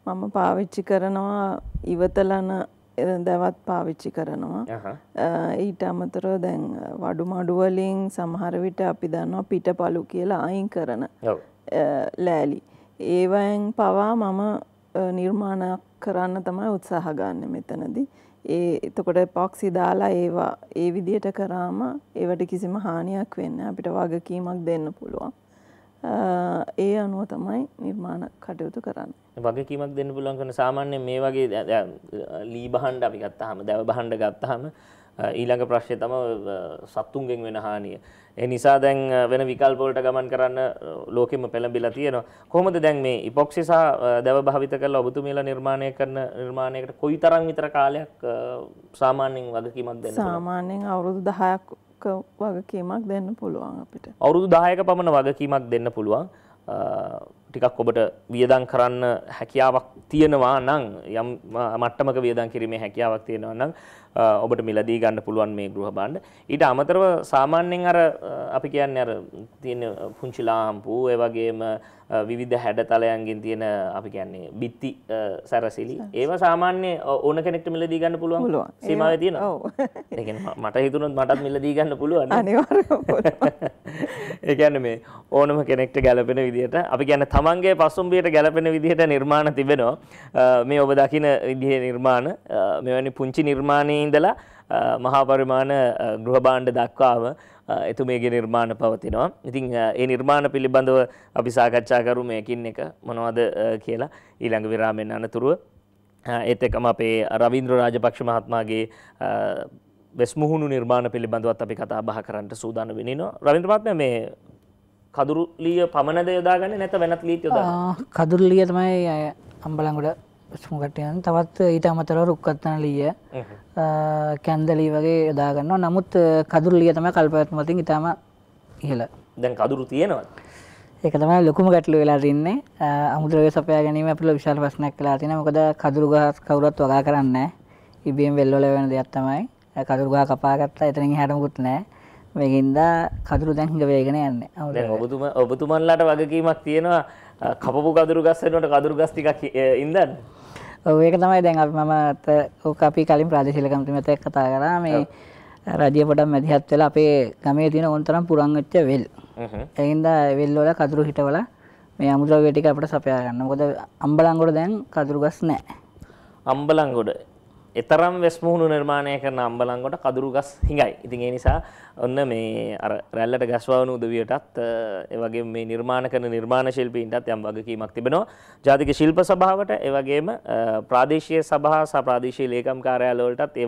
මම පාවිච්චි කරනවා ඉවතලන දැවත් පාවිච්චි කරනවා. ඊට අමතරව දැන් වඩු මඩු වලින් සමහර විට අපි දන්නවා පිටපලු කියලා අයින් කරන ලෑලි. ඒවෙන් පවා මම නිර්මාණයක් කරන්න තමයි උත්සාහ ගන්න මෙතනදී. එතකොට එපොක්සි දාලා ඒවා ඒ විදිහට කරාම ඒවට කිසිම හානියක් වෙන්නේ අපිට වගකීමක් දෙන්න පුළුවන්. ඒ අනුව තමයි නිර්මාණ කටයුතු කරන්නේ. වගකීමක් දෙන්න පුළුවන් කරන සාමාන්‍යයෙන් මේ වගේ ලී භාණ්ඩ අපි ගත්තාම දැව භාණ්ඩ ගත්තාම ඊළඟ ප්‍රශ්නේ තමයි සත්තුන්ගෙන් වෙන හානිය. ඒ නිසා දැන් වෙන විකල්ප වලට ගමන් කරන්න ලෝකෙම පෙළඹිලා තියෙනවා. කොහොමද දැන් මේ ඉපොක්සි සහ දැව භාවිත කරලා ඔබතුමියලා නිර්මාණය කරන නිර්මාණයකට කොයිතරම් විතර කාලයක් සාමාන්‍යයෙන් වගකීමක් දෙන්න පුළුවන්? සාමාන්‍යයෙන් අවුරුදු 10ක් වගකීමක් දෙන්න පුළුවන් අපිට. අවුරුදු 10ක පමණ වගකීමක් දෙන්න පුළුවන්. ටිකක් ඔබට වියදම් කරන්න හැකියාවක් තියෙනවා නම් යම් මට්ටමක වියදම් කිරීමේ හැකියාවක් තියෙනවා නම් ඔබට මිලදී ගන්න පුළුවන් මේ ගෘහ භාණ්ඩ. ඊට අමතරව සාමාන්‍යයෙන් අර අපි කියන්නේ අර තියෙන පුංචි ලාම්පු ඒ වගේම විවිධ හැඩතලයන්ගෙන් තියෙන අපි කියන්නේ බිත්ති සැරසිලි ඒවා සාමාන්‍ය ඕන කෙනෙක්ට මිලදී ගන්න පුළුවන් සීමාවේ තියෙනවා. ඔව්. ඒ කියන්නේ මට හිතුනොත් මටත් මිලදී ගන්න පුළුවන්. අනිවාර්යයෙන්ම. ඒ කියන්නේ මේ ඕනම කෙනෙක්ට ගැලපෙන විදිහට අපි කියන්නේ තමන්ගේ පසුම්බියට ගැලපෙන විදිහට නිර්මාණ තිබෙනවා. මේ ඔබ දකින විදිහේ නිර්මාණ මෙවැනි පුංචි නිර්මාණයේ ඉඳලා මහා පරිමාණ ගෘහ භාණ්ඩ දක්වාම එතුමියගේ නිර්මාණ පවතිනවා. ඉතින් ඒ නිර්මාණ පිළිබඳව අපි සාකච්ඡා කරමු මේකින් එක මොනවද කියලා ඊළඟ විරාමයෙන් අනතුරුව. ඒත් එක්කම අපේ රවීන්ද්‍ර රාජපක්ෂ මහත්මයාගේ වෙස්මුහුණු නිර්මාණ පිළිබඳවත් අපි කතා බහ කරන්න සූදානම් වෙනිනවා. රවීන්ද්‍ර මහත්මයා මේ කදුරුලිය පමණද යොදාගන්නේ නැත්නම් වෙනත් ලීත් යොදාගන්නේ? කදුරුලිය තමයි අම්බලන්ගොඩ ස්මුකටයන් තවත් ඊට අමතරව රුක්කත්තන ලිය කැන්දලී වගේ යොදා ගන්නවා. නමුත් කදුරුලිය තමයි කල්පවත්ම වලින් ඊටම ඉහළ. දැන් කදුරු තියෙනවද? ඒක තමයි ලොකුම ගැටලුව වෙලා තින්නේ. අමුද්‍රව්‍ය සපයා ගැනීම අපිට විශාල ප්‍රශ්නයක් වෙලා තියෙනවා. මොකද කදුරු ගහ කවුරුත් වගා කරන්නේ නැහැ. ඉබේම වෙල්වල වෙන දෙයක් තමයි. කදුරු ගහ කපා ගත්තා එතනින් එහාට මොකුත් නැහැ. මේකින්ද කදුරු දැන් හිඟ වේගෙන යන්නේ. දැන් ඔබතුමන්ලාට වගකීමක් තියෙනවා කපපු කදුරු ගස් වෙනකොට කදුරු ගස් ටිකක් ඉඳන්. ඔව් ඒක තමයි දැන් අපි කලින් ප්‍රාදේශීය කමිටුවෙත් එක්ක කතා කරා මේ රජය පොඩක් මැදිහත් වෙලා අපේ ගමේ තියෙන ඕන තරම් පුරන් වෙච්ච වෙල්. ඒකින්ද වෙල් වල කදුරු හිටවලා මේ අමුද්‍රව්‍ය ටික අපිට සපයා ගන්න. මොකද අම්බලන්ගොඩ දැන් කදුරු ගස් නැහැ. අම්බලන්ගොඩ එතරම් වෙස්මුහුණු නිර්මාණය කරන අම්බලන්ගොඩ කදුරු ගස් හිඟයි. ඉතින් ඒ නිසා ඔන්න මේ අර රැල්ලට ගස් වවන උදවියටත් ඒ වගේම මේ නිර්මාණ කරන නිර්මාණ ශිල්පීන්ටත් යම් වගකීමක් තිබෙනවා. ජාතික ශිල්ප සභාවට ඒ වගේම ප්‍රාදේශීය සභා සහ ප්‍රාදේශීය ලේකම් කාර්යාල වලටත් ඒ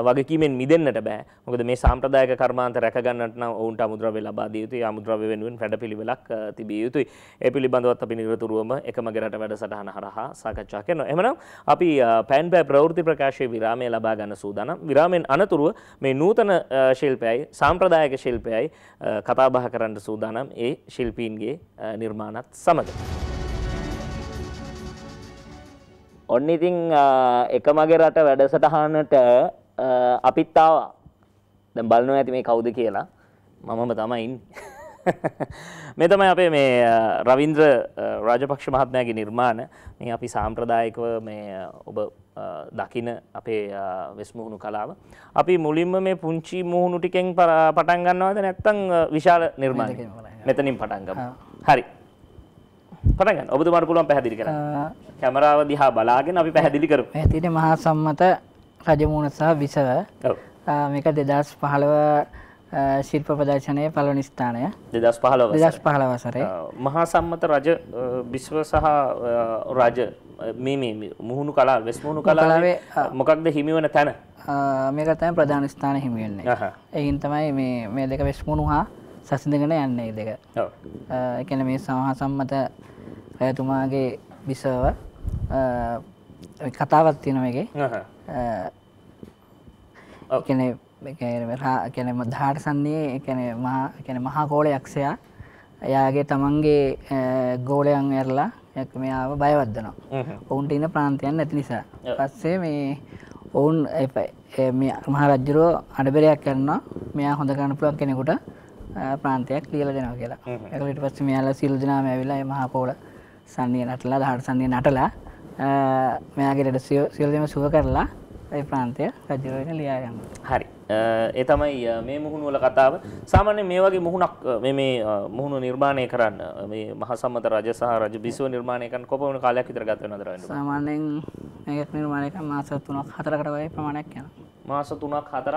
වගකීමෙන් මිදෙන්නට බෑ. මොකද මේ සාම්ප්‍රදායික කර්මාන්ත රැක ගන්නට නම් ඔවුන්ට අමුද්‍රව්‍ය ලබා දිය යුතුයි. අමුද්‍රව්‍ය වෙනුවෙන් වැඩපිළිවෙලක් තිබිය යුතුයි. ඒ පිළිබඳවත් අපි නිරතුරුවම එකමගේ රට වැඩසටහන හරහා සාකච්ඡා කරනවා. එහෙමනම් අපි පෑන් පෑ ප්‍රවෘත්ති ප්‍රකාශයේ විරාමය ලබා ගන්න සූදානම්. විරාමයෙන් අනතුරුව මේ නූතන ශිල්පයයි සාම්ප්‍රදායික ශිල්පයයි කතා බහ කරන්න සූදානම් ඒ ශිල්පීන්ගේ නිර්මාණත් සමග. ඔන්න ඉතින් එකමගේ රට වැඩසටහනට අපිත් ආවා. දැන් බලනවා ඇති මේ කවුද කියලා. මමම තමයි ඉන්නේ. මේ තමයි අපේ මේ රවීන්ද්‍ර රාජපක්ෂ මහත්මයාගේ නිර්මාණ. මේ අපි සාම්ප්‍රදායිකව මේ ඔබ දකින අපේ වෙස්මුහුණු කලාව. අපි මුලින්ම මේ පුංචි මුහුණු ටිකෙන් පටන් ගන්නවද නැත්නම් විශාල නිර්මාණයක්? මෙතනින් පටන් ගමු. හරි. පටන් ගන්න. ඔබතුමාට පුළුවන් පැහැදිලි කරන්න. කැමරාව දිහා බලාගෙන අපි පැහැදිලි කරමු. මේ තියෙන්නේ මහා සම්මත රජමුණ සහ බිසව. ඔව්. මේක 2015 ශිල්ප ප්‍රදර්ශනයේ පළවෙනි ස්ථානය 2015 වසරේ මහා සම්මත රජ බිස්ව සහ රජ මේ මුහුණු කලාව වෙස්මුහුණු කලාවේ මොකක්ද හිමි වෙන තැන? මේක තමයි ප්‍රධාන ස්ථාන හිමි වෙන්නේ. ඒකින් තමයි මේ දෙක වෙස්මුහුණු හා සැසඳගෙන යන්නේ මේ දෙක. ඔව්. ඒ කියන්නේ මේ මහා සම්මත රජතුමාගේ බිසව කතාවක් තියෙනවා මේකේ. කියන්නේ මධාට සන්නේ මහා කෝල යක්ෂයා එයාගේ තමන්ගේ ගෝලයන් ඇරලා මෙයාව බයවද්දනවා. ඔවුන්ට ඉන්න ප්‍රාන්තයන් නැති නිසා. පස්සේ මේ ඔවුන් මහා රජුරෝ අඩබරයක් කරනවා මෙයා හොඳ කරන්න පුළුවන් කෙනෙකුට ප්‍රාන්තයක් ලියලා දෙනවා කියලා. ඒකට ඊට පස්සේ මෙයාලා සියලු දෙනාම ඇවිල්ලා මේ මහා කෝල සන්නිය නටලා දහඩ සන්නිය නටලා මෙයාගේ සියලු දෙනාම සුව කරලා ඒ ප්‍රාන්තය රජුරෝට ලියා ගන්නවා. හරි. ඒ තමයි මේ මුහුණු වල කතාව. සාමාන්‍යයෙන් මේ වගේ මුහුණක් මේ මුහුණු නිර්මාණය කරන්න මේ මහා සම්මත රජ සහ රජ බිසව නිර්මාණය කරන්න කොපමණ කාලයක් විතර ගත වෙනවද රවින්ද්‍ර? සාමාන්‍යයෙන් මේක නිර්මාණය කරන්න මාස 3ක් 4කට වගේ ප්‍රමාණයක් යනවා. මාස 3ක් 4ක්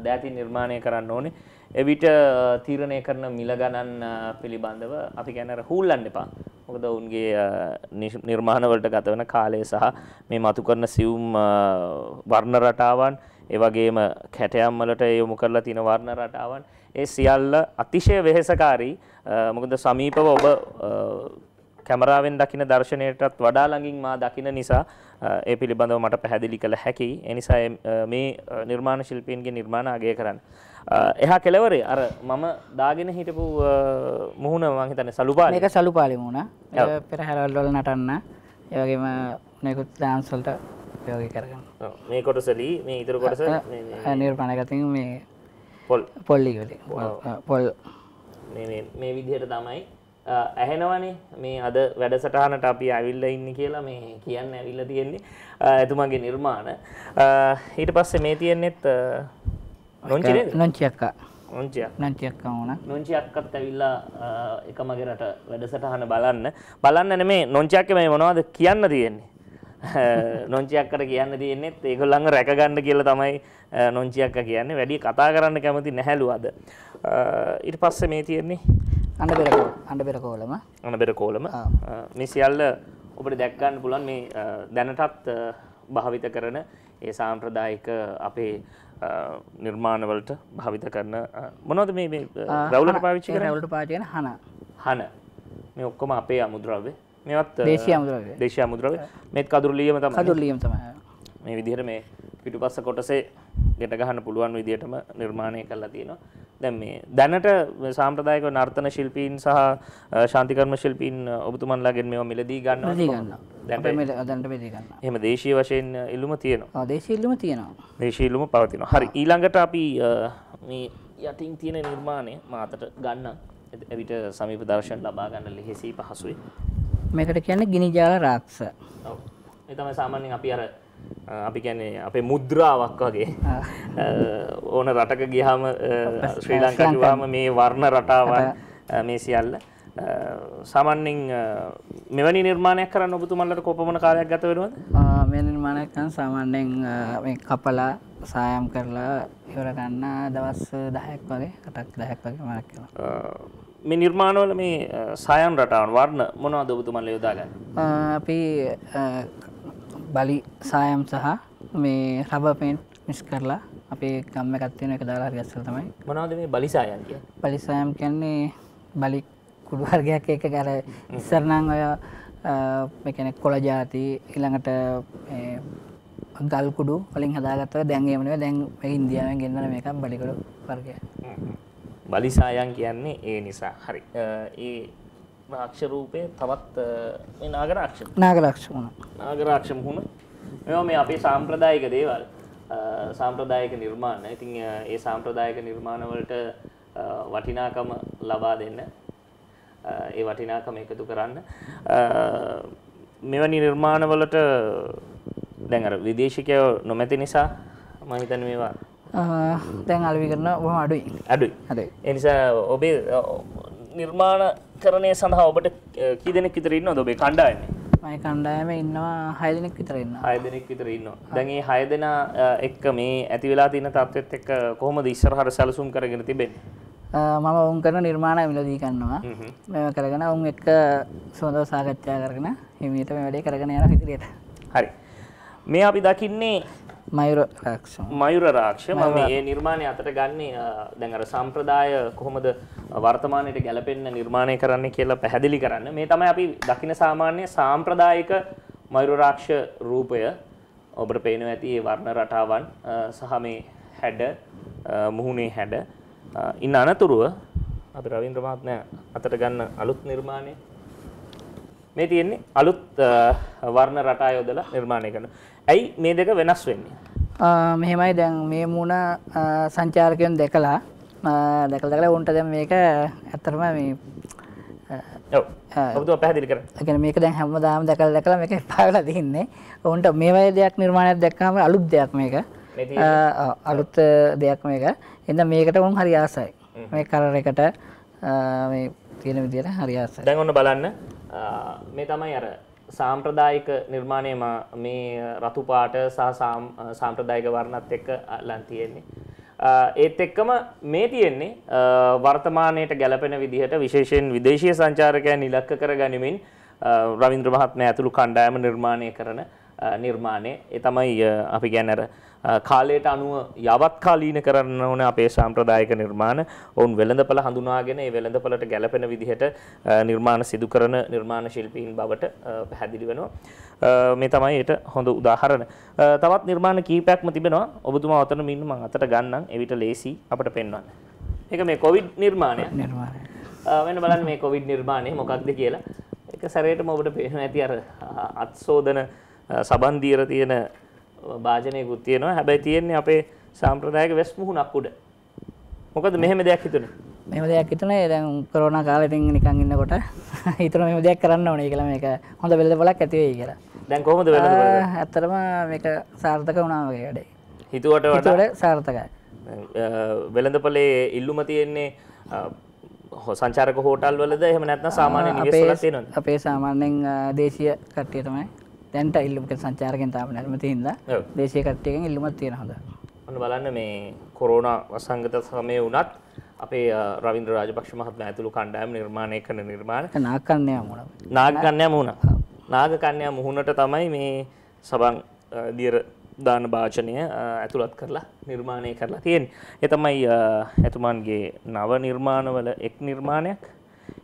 දෑතින් නිර්මාණය කරන්න ඕනේ. එවිට තීරණය කරන මිල ගණන් පිළිබඳව අපි කියන්නේ හූල්ලන්න එපා. මොකද උන්ගේ නිර්මාණ වලට ගත වෙන කාලය සහ මේ මතු කරන සියුම් වර්ණ රටාවන් ඒ වගේම කැටයම් වලට යොමු කරලා තියෙන වර්ණ රටාවන් ඒ සියල්ල අතිශය වෙහෙසකාරී. මොකද සමීපව ඔබ කැමරාවෙන් දකින දර්ශනයටත් වඩා ළඟින් මා දකින නිසා ඒ පිළිබඳව මට පැහැදිලි කළ හැකියි. ඒ නිසා මේ නිර්මාණ ශිල්පීන්ගේ නිර්මාණ අගය කරන්න. එහා කෙළවරේ අර මම දාගෙන හිටපු මුහුණ මම හිතන්නේ සලුපාලි. මේක සලුපාලි මුහුණ. පෙරහැරවල වල නටන්න. ඒ වගේම මේකුත් dance වලට ප්‍රයෝගික කරගන්න. ඔව් මේ කොටසලී මේ ඉතුරු කොටස නිර්මාණය කරතින් මේ පොල් පොල්ලි වලින් පොල් මේ විදිහට තමයි ඇහෙනවනේ මේ අද වැඩසටහනට අපි ඇවිල්ලා ඉන්නේ කියලා මේ කියන්න ඇවිල්ලා තියෙන්නේ එතුමාගේ නිර්මාණ. ඊට පස්සේ මේ තියෙන්නෙත් නොන්චි නේද? නොන්චි අක්කා. නොන්චි ඕන. නොන්චි අක්කත් ඇවිල්ලා එක මගේ රට වැඩසටහන බලන්න නෙමේ නොන්චි අක්කේ මේ මොනවද කියන්න තියෙන්නේ. නොන්චි අක්කට කියන්න තියෙන්නේත් ඒගොල්ලන්ව රැක ගන්න කියලා තමයි නොන්චි අක්කා කියන්නේ. වැඩි කතා කරන්න කැමති නැහැලු අද. ඊට පස්සේ මේ තියෙන්නේ අඬබෙර කෝලම මේ සියල්ල ඔබට දැක් ගන්න පුළුවන් මේ දැනටත් භාවිත කරන ඒ සාම්ප්‍රදායික අපේ නිර්මාණවලට භාවිත කරන මොනවද මේ රවුලට පාවිච්චි කරන්නේ? රවුලට පාවිච්චි කරන හන මේ ඔක්කොම අපේ අමුද්‍රව්‍ය. මේවත් දේශීය අමුද්‍රව්‍ය. මේත් කඳුළු ලියම තමයි. මේ විදිහට මේ පිටුපස්ස කොටසේ ගෙට ගහන්න පුළුවන් විදිහටම නිර්මාණය කරලා තියෙනවා. දැන් මේ දැනට සාම්ප්‍රදායික නර්තන ශිල්පීන් සහ ශාන්තිකර්ම ශිල්පීන් ඔබතුමන්ලාගෙන් මේවා මිලදී ගන්නවා. දැනට මිලදී ගන්නවා. එහෙම දේශීය වශයෙන් ඉල්ලුම තියෙනවා. ඔව් දේශීය ඉල්ලුම තියෙනවා. දේශීය ඉල්ලුම පවතිනවා. හරි ඊළඟට අපි මේ යටින් තියෙන නිර්මාණය මාතට ගන්න එවිට සමීප දර්ශන ලබා ගන්න ලෙහෙසි පහසුයි. මේකට කියන්නේ ගිනි ජාල රාක්ෂ. ඔව්. ඒ තමයි සාමාන්‍යයෙන් අපි කියන්නේ අපේ මුද්‍රාවක් වගේ ඕන රටක ගියාම ශ්‍රී ලංකාව ගියාම මේ වර්ණ රටාවන් මේ සියල්ල සාමාන්‍යයෙන් මෙවැනි නිර්මාණයක් කරන්න ඔබතුමන්ලට කොපමණ කාලයක් ගත වෙනවද? මේ නිර්මාණයක් කරන සාමාන්‍යයෙන් මේ කපලා සායම් කරලා ඉවර ගන්න දවස් 10ක් වගේ 10ක් වගේ මාර්ක් කරනවා. මේ නිර්මාණවල මේ සායම් රටාවන් වර්ණ මොනවද ඔබතුමන්ලා යොදාගන්නේ? අපි බලි සායම් සහ මේ රබර් පේන්ට් මික්ස් කරලා අපේ ගම් එකක් තියෙන එක දාලා හරි අස්සල තමයි. මොනවද මේ බලි සායම් කියන්නේ? බලි සායම් කියන්නේ බලි කුඩු වර්ගයක් එක අර ඉස්සර නම් ඔය මේ කියන්නේ කොළ ಜಾති ඊළඟට ගල් කුඩු වලින් හදාගත්තා. දැන් එහෙම නෙවෙයි. දැන් මේ ඉන්දියාවෙන් ගෙන්නන මේක බලි කුඩු වර්ගයක්. බලි සායම් කියන්නේ ඒ නිසා. හරි. ඒ රාක්ෂ රූපේ තවත් මේ නාගරාක්ෂ මුහුණ මේවා මේ අපේ සාම්ප්‍රදායික දේවල් සාම්ප්‍රදායික නිර්මාණ. ඉතින් ඒ සාම්ප්‍රදායික නිර්මාණ වලට වටිනාකම ලබා දෙන්න ඒ වටිනාකම එකතු කරන්න මෙවැනි නිර්මාණ වලට දැන් අර විදේශිකයෝ නොමැති නිසා මම හිතන්නේ මේවා දැන් අලෙවි කරන බොහොම අඩුයි. ඒ නිසා ඔබේ නිර්මාණකරණය සඳහා ඔබට කී දෙනෙක් විතර ඉන්නවද ඔබේ කණ්ඩායමේ? මගේ කණ්ඩායමේ ඉන්නවා 6 දෙනෙක් විතර ඉන්නවා. 6 දෙනෙක් විතර ඉන්නවා. දැන් මේ 6 දෙනා එක්ක මේ ඇති වෙලා තියෙන තත්ත්වෙත් එක්ක කොහොමද ඉස්සරහට සැලසුම් කරගෙන තිබෙන්නේ? මම උන් කරන නිර්මාණ මිලදී ගන්නවා. මේව කරගෙන උන් එක්ක සුවඳව සාකච්ඡා කරගෙන හිමීට මේ වැඩේ කරගෙන යනවා ඉදිරියට. හරි. මේ අපි දකින්නේ මයුර රාක්ෂ. මම මේ නිර්මාණය අතට ගන්නේ දැන් අර සම්ප්‍රදාය කොහොමද වර්තමානයට ගැලපෙන්න නිර්මාණය කරන්නේ කියලා පැහැදිලි කරන්න. මේ තමයි අපි දකින සාමාන්‍ය සාම්ප්‍රදායික මයුර රාක්ෂ රූපය. ඔබට පේනවා ඇති මේ වර්ණ රටාවන් සහ මේ හැඩ මුහුණේ හැඩ. ඉන්න අනතුරුව අපි රවීන්ද්‍ර මහත්මයා අතට ගන්න අලුත් නිර්මාණය මේ තියෙන්නේ අලුත් වර්ණ රටා යොදලා නිර්මාණය කරනවා. ඇයි මේ දෙක වෙනස් වෙන්නේ? මෙහෙමයි දැන් මේ මුණ සංචාරකයන් දැකලා උන්ට දැන් මේක ඇත්තටම මේ ඔබතුමා පැහැදිලි කරන්න. ඒ කියන්නේ මේක දැන් හැමදාම දැකලා මේක එපා වෙලා තින්නේ. උන්ට මේ වගේ දෙයක් නිර්මාණයක් දැක්කම අලුත් දෙයක් මේක. අලුත් දෙයක් මේක. එහෙනම් මේකට උන් හරි ආසයි. මේ කරර එකට මේ තියෙන විදියට හරි ආසයි. දැන් ඔන්න බලන්න මේ තමයි අර සාම්ප්‍රදායික නිර්මාණය මේ රතු පාට සහ සාම්ප්‍රදායික වර්ණත් එක්ක ලන් තියෙන්නේ. ඒත් එක්කම මේ තියෙන්නේ වර්තමානයට ගැලපෙන විදිහට විශේෂයෙන් විදේශීය සංචාරකයන් ඉලක්ක කර ගනිමින් රවීන්ද්‍ර මහත්මයා ඇතුළු කණ්ඩායම නිර්මාණය කරන නිර්මාණය. ඒ තමයි අපි කියන්නේ අර කාලයට අනුව යවත් කාලීන කරන්න ඕන අපේ සාම්ප්‍රදායික නිර්මාණ. ඔවුන් වෙළඳපළ හඳුනාගෙන ඒ වෙළඳපළට ගැලපෙන විදිහට නිර්මාණ සිදු කරන නිර්මාණ ශිල්පීන් බවට පැහැදිලි වෙනවා. මේ තමයි ඊට හොඳ උදාහරණ. තවත් නිර්මාණ කීපයක්ම තිබෙනවා. ඔබතුමා ඔතනම ඉන්න මම අතට ගන්නම්. එවිට ලේසි අපට පෙන්වන්න. මේක මේ කොවිඩ් නිර්මාණය. වෙන බලන්න මේ කොවිඩ් නිර්මාණය මොකක්ද කියලා. ඒක සැරේටම ඔබට පේනවා ඇති අර අත්සෝදන සබන් දීර තියෙන වාජනයකුත් තියෙනවා. හැබැයි තියෙන්නේ අපේ සාම්ප්‍රදායික වෙස් මුහුණක් උඩ. මොකද මෙහෙම දෙයක් හිතුනේ. මෙහෙම දෙයක් හිතුනේ දැන් කොරෝනා කාලේ ඉතින් නිකන් ඉන්නකොට හිතුණා මෙහෙම දෙයක් කරන්න ඕනේ කියලා මේක හොඳ වෙළඳපොළක් ඇති වෙයි කියලා. දැන් කොහොමද වෙළඳපොළ? ඇත්තටම මේක සාර්ථක වුණා වගේ වැඩේ. හිතුවට වඩා සාර්ථකයි. වෙළඳපොලේ ඉල්ලුම තියෙන්නේ සංචාරක හෝටල් වලද එහෙම නැත්නම් සාමාන්‍ය නිවෙස් වල තියෙනවද? අපේ සාමාන්‍යයෙන් දේශීය කට්ටිය තමයි දැන්ට ඉල්ලුම සංචාරකයන් තාම නැත්නම් තියෙනවා. දේශීය කට්ටියකින් ඉල්ලුමක් තියෙන හොඳ. ඔන්න බලන්න මේ කොරෝනා වසංගත සමයේ වුණත් අපේ රවීන්ද්‍ර රාජපක්ෂ මහත්මයා ඇතුළු කණ්ඩායම නිර්මාණය කරන නිර්මාණ නාගකන්‍යා මුණ. නාගකන්‍යා මුණ. නාගකන්‍යා මුහුණට තමයි මේ සබන් දියර දාන වාචනය ඇතුළත් කරලා නිර්මාණය කරලා තියෙන්නේ. ඒ තමයි එතුමන්ගේ නව නිර්මාණවල එක් නිර්මාණයක්.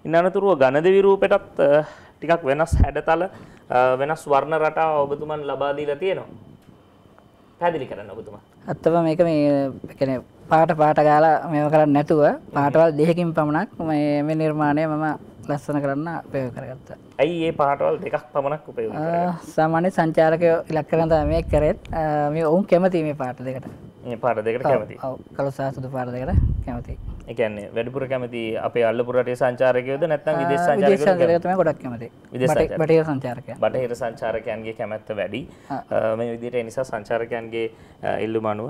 ඉන් අනතුරුව ගණදෙවි රූපෙටත් ටිකක් වෙනස් හැඩතල වෙනස් වර්ණ රටාව ඔබතුමන් ලබා දීලා තියෙනවා. පැහැදිලි කරන්න ඔබතුමා. අත්තම මේක මේ කියන්නේ පාට ගාලා මේව කරන්නේ නැතුව පාටවල් දෙකකින් පමණක් මේ නිර්මාණය මම ලස්සන කරන්න උපයෝග කරගත්තා. ඇයි මේ පාටවල් දෙකක් පමණක් උපයෝග කරන්නේ? සාමාන්‍ය සංචාරකයෝ ඉලක්ක කරන තමයි මේක කරෙත්. මේ ඔවුන් කැමති මේ පාට දෙකට. මේ පාට දෙකට කැමති. ඔව් කළු සහ සුදු පාට දෙකට කැමති. ඒ කියන්නේ වැඩිපුර කැමති අපේ අල්ලපු රටේ සංචාරකයෝද නැත්නම් විදේශ සංචාරකයෝද? තමයි ගොඩක් කැමති. බටහිර සංචාරකයන්. බටහිර සංචාරකයන්ගේ කැමැත්ත වැඩි. මේ විදිහට ඒ නිසා සංචාරකයන්ගේ ඉල්ලුම අනුව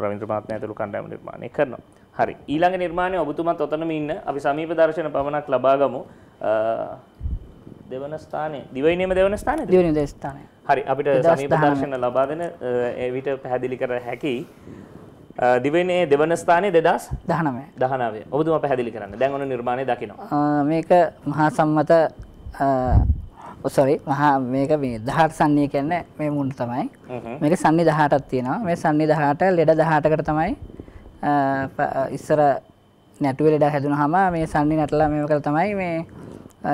රවීන්ද්‍ර මහත්මයා ඇතුළු කණ්ඩායම නිර්මාණය කරනවා. හරි. ඊළඟ නිර්මාණය ඔබතුමාත් ඔතනම ඉන්න අපි සමීප දර්ශන පමණක් ලබා ගමු. දෙවන ස්ථානයේ දිවයිනේම දෙවන ස්ථානයේද? දිවයිනේ ස්ථානය. හරි අපිට සමීප දර්ශන ලබා දෙන එවිට පැහැදිලි කර හැකි දිවයිනේ දෙවන ස්ථානයේ 2019. ඔබතුමා පැහැදිලි කරන්න. දැන් ඔන්න නිර්මාණය දකිනවා. මේක මහා සම්මත මේක මේ 18 සන්නිය කියන්නේ මේ මුණ තමයි. මේක සන්නි 18ක් තියෙනවා. මේ සන්නි 18 ලෙඩ 18කට තමයි ඉස්සර නැටුවේ ලෙඩ හැදුනහම මේ සන්නි නැටලා මේව කරලා තමයි මේ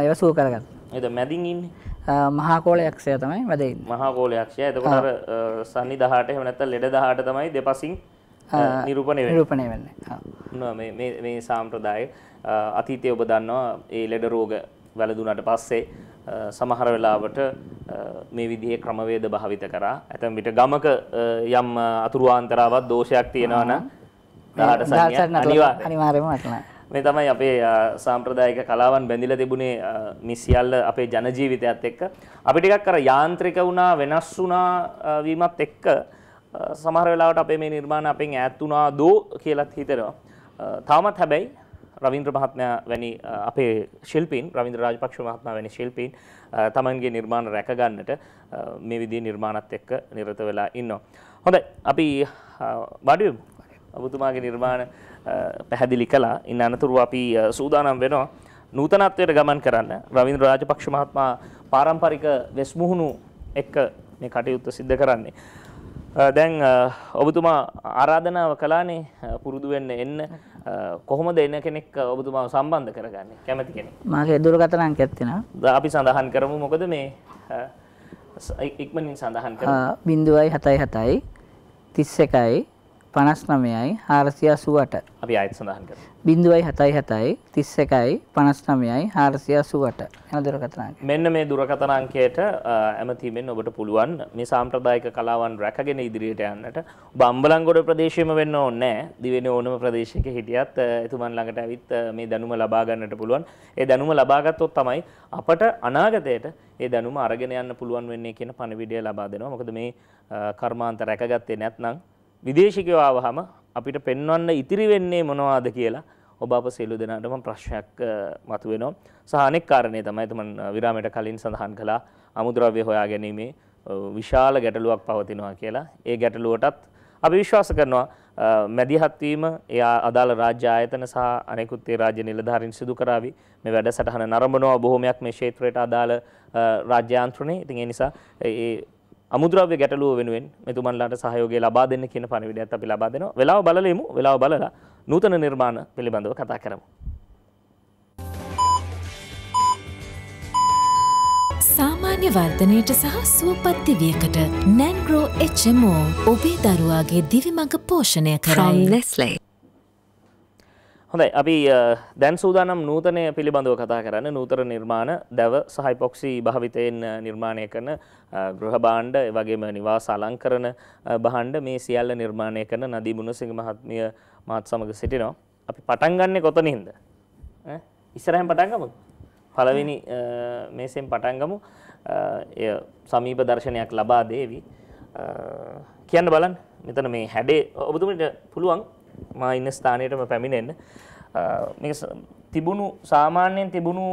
ඒව සුව කරගත්තේ. එද මැදින් ඉන්නේ මහා කෝලයක්ෂය තමයි මැද ඉන්නේ. මහා කෝලයක්ෂය. එතකොට අර සන්නි 18 එහෙම නැත්නම් ලෙඩ 18 තමයි දෙපසින් නිරූපණය වෙන්නේ. මේ සාම්ප්‍රදාය අතීතයේ ඔබ දන්නවා ඒ ලෙඩ රෝග වැළඳුනට පස්සේ සමහර වෙලාවට මේ විදිහේ ක්‍රමවේද භාවිත කරා. ඇතැම් විට ගමක යම් අතුරුාන්තරාවක් දෝෂයක් තියෙනවා නම් 18 සන්නිය අනිවාර්යයෙන්ම වටනවා. මේ තමයි අපේ සාම්ප්‍රදායික කලාවන් බැඳිලා තිබුණේ මේ සියල්ල අපේ ජන ජීවිතයත් එක්ක. අපි ටිකක් අර යාන්ත්‍රික වුණා වෙනස් වුණා වීමත් එක්ක සමහර වෙලාවට අපේ මේ නිර්මාණ අපෙන් ඈත් වුණා දෝ කියලාත් හිතෙනවා. තාමත් හැබැයි රවීන්ද්‍ර මහත්මයා වැනි අපේ ශිල්පීන් රවීන්ද්‍ර රාජපක්ෂ මහත්මයා වැනි ශිල්පීන් තමන්ගේ නිර්මාණ රැක ගන්නට මේ විදිහේ නිර්මාණත් එක්ක නිරත වෙලා ඉන්නවා. හොඳයි අපි වාඩි වෙමු. ඔබතුමාගේ නිර්මාණ පැහැදිලි කළා. ඉන්න අනතුරුව අපි සූදානම් වෙනවා නූතනත්වයට ගමන් කරන්න. රවීන්ද්‍ර රාජපක්ෂ මහත්මයා පාරම්පරික වෙස් මුහුණු එක්ක මේ කටයුත්ත සිද්ධ කරන්නේ. දැන් ඔබතුමා ආරාධනාව කළානේ පුරුදු වෙන්න එන්න. කොහොමද එන කෙනෙක් ඔබතුමාව සම්බන්ධ කරගන්නේ? කැමති කෙනෙක්. මාගේ දුරකථන අංකයක් තියෙනවා. අපි සඳහන් කරමු. මොකද මේ ඉක්මනින් සඳහන් කරමු. 077 31 59යි 488. අපි ආයෙත් සඳහන් කරමු. 077 31 59යි 488 යන දුරකථන අංකය. මෙන්න මේ දුරකථන අංකයට ඇමතීමෙන් ඔබට පුළුවන් මේ සාම්ප්‍රදායික කලාවන් රැකගෙන ඉදිරියට යන්නට. ඔබ අම්බලන්ගොඩ ප්‍රදේශයේම වෙන්න ඕනේ නැහැ. දිවෙනේ ඕනම ප්‍රදේශයක හිටියත් එතුමන් ළඟට ඇවිත් මේ දැනුම ලබා ගන්නට පුළුවන්. ඒ දැනුම ලබා ගත්තොත් තමයි අපට අනාගතයට ඒ දැනුම අරගෙන යන්න පුළුවන් වෙන්නේ කියන පණිවිඩය ලබා දෙනවා. මොකද මේ කර්මාන්ත රැකගත්තේ නැත්නම් විදේශිකයෝ ආවහම අපිට පෙන්වන්න ඉතිරි වෙන්නේ මොනවද කියලා ඔබ අප සියලු දෙනාටම ප්‍රශ්නයක් මතුවෙනවා. සහ අනෙක් කාරණේ තමයි තුමන් විරාමයට කලින් සඳහන් කළා අමුද්‍රව්‍ය හොයා ගැනීමේ විශාල ගැටලුවක් පවතිනවා කියලා. ඒ ගැටලුවටත් අපි විශ්වාස කරනවා මැදිහත් වීම ඒ අදාළ රාජ්‍ය ආයතන සහ අනෙකුත් ඒ රාජ්‍ය නිලධාරීන් සිදු කරાવી මේ වැඩසටහන නරඹනවා බොහෝමයක් මේ ක්ෂේත්‍රයට අදාළ රාජ්‍ය යාන්ත්‍රණේ. ඉතින් ඒ නිසා ඒ අමුද්‍රව්‍ය ගැටලුව වෙනුවෙන් මෙතුමන්ලාට සහයෝගය ලබා දෙන්න කියන පණිවිඩයත් අපි ලබා දෙනවා. වෙලාව බලලෙමු. වෙලාව බලලා නූතන නිර්මාණ පිළිබඳව කතා කරමු. සාමාන්‍ය වර්ධනයට සහ සුවපත් දිවියකට නැන්ග්‍රෝ HMO ඔබේ දරුවාගේ දිවි මඟ පෝෂණය කරයි. හොඳයි අපි දැන් සූදානම් නූතනය පිළිබඳව කතා කරන්න. නූතන නිර්මාණ දැව සහ ඉපොක්සි භාවිතයෙන් නිර්මාණය කරන ගෘහ භාණ්ඩ ඒ වගේම නිවාස අලංකරණ භාණ්ඩ මේ සියල්ල නිර්මාණය කරන නදී මුණසිංහ මහත්මිය මාත් සමග සිටිනවා. අපි පටන් ගන්නෙ කොතනින්ද? ඉස්සරහින් පටන් ගමුද? පළවෙනි මේසෙන් පටන් ගමු. එය සමීප දර්ශනයක් ලබා දේවි. කියන්න බලන්න. මෙතන මේ හැඩේ ඔබතුමීට පුළුවන් මා ඉන්න ස්ථානයටම පැමිණෙන්න. මේක තිබුණු සාමාන්‍යයෙන් තිබුණු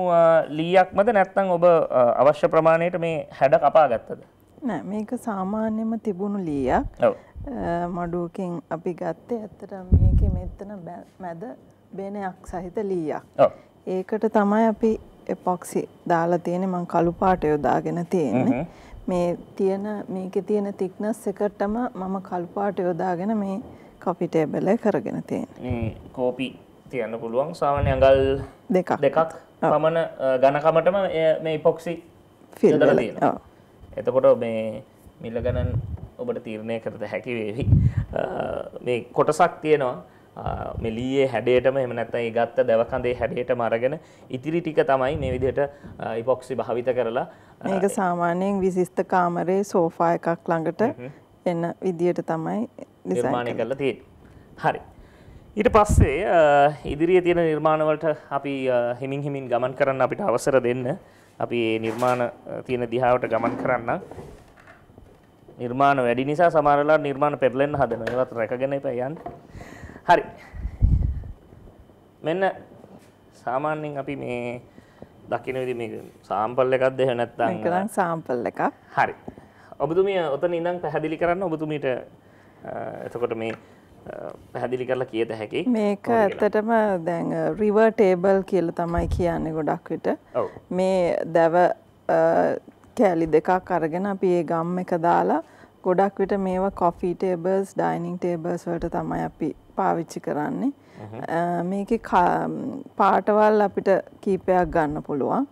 ලීයක්මද නැත්නම් ඔබ අවශ්‍ය ප්‍රමාණයට මේ හැඩ කපා ගත්තද? නෑ මේක සාමාන්‍යම තිබුණු ලීයක්. ඔව්. මඩුවකින් අපි ගත්තේ ඇත්තට මේකේ මෙතන මැද බෙනයක් සහිත ලීයක්. ඔව්. ඒකට තමයි අපි එපොක්සි දාලා තියෙන්නේ. මම කළු පාට යොදාගෙන තියෙන්නේ. මේකේ තියෙන thickness එකටම මම කළු පාට යොදාගෙන මේ කොපි ටේබල් එක කරගෙන තියෙන්නේ. මේ කෝපි තියන්න පුළුවන් සාමාන්‍ය අඟල් දෙකක් පමණ ඝනකමටම මේ ඉපොක්සි ෆිල් යොදලා වෙලා. තියෙනවා. ඔව්. එතකොට මේ මිල ගණන් ඔබට තීරණය කරත හැකි වේවි. මේ කොටසක් තියෙනවා මේ ලීයේ හැඩයටම එහෙම නැත්නම් ඒ ගත්ත දැව කඳේ හැඩයටම අරගෙන ඉතිරි ටික තමයි මේ විදිහට ඉපොක්සි භාවිත කරලා මේක සාමාන්‍යයෙන් විශිෂ්ට කාමරේ සෝෆා එකක් ළඟට එන විදියට තමයි නිර්මාණය කරලා තියෙන්නේ. හරි. ඊට පස්සේ ඉදිරියේ තියෙන නිර්මාණ වලට අපි හිමින් හිමින් ගමන් කරන්න අපිට අවසර දෙන්න. අපි මේ නිර්මාණ තියෙන දිහාවට ගමන් කරන්න. නිර්මාණ වැඩි නිසා සමහර වෙලාවට නිර්මාණ පෙරලෙන්න හදනවා. ඒවත් රැකගෙන ඉපා යන්න. හරි. මෙන්න සාමාන්‍යයෙන් අපි මේ දකින්න විදිහ මේක සාම්පල් එකක්ද එහෙම නැත්නම් මේක නම් සාම්පල් එකක්. හරි. ඔබතුමිය ඔතන ඉඳන් පැහැදිලි කරන්න ඔබතුමීට එතකොට මේ පැහැදිලි කරලා කියත හැකි. මේක ඇත්තටම දැන් රිවර් ටේබල් කියලා තමයි කියන්නේ ගොඩක් විට. ඔව්. මේ දැව කෑලි දෙකක් අරගෙන අපි ඒ ගම් එක දාලා ගොඩක් විට මේවා කොෆි ටේබල්ස්, ඩයිනින් ටේබල්ස් වලට තමයි අපි පාවිච්චි කරන්නේ. මේකේ පාටවල් අපිට කීපයක් ගන්න පුළුවන්.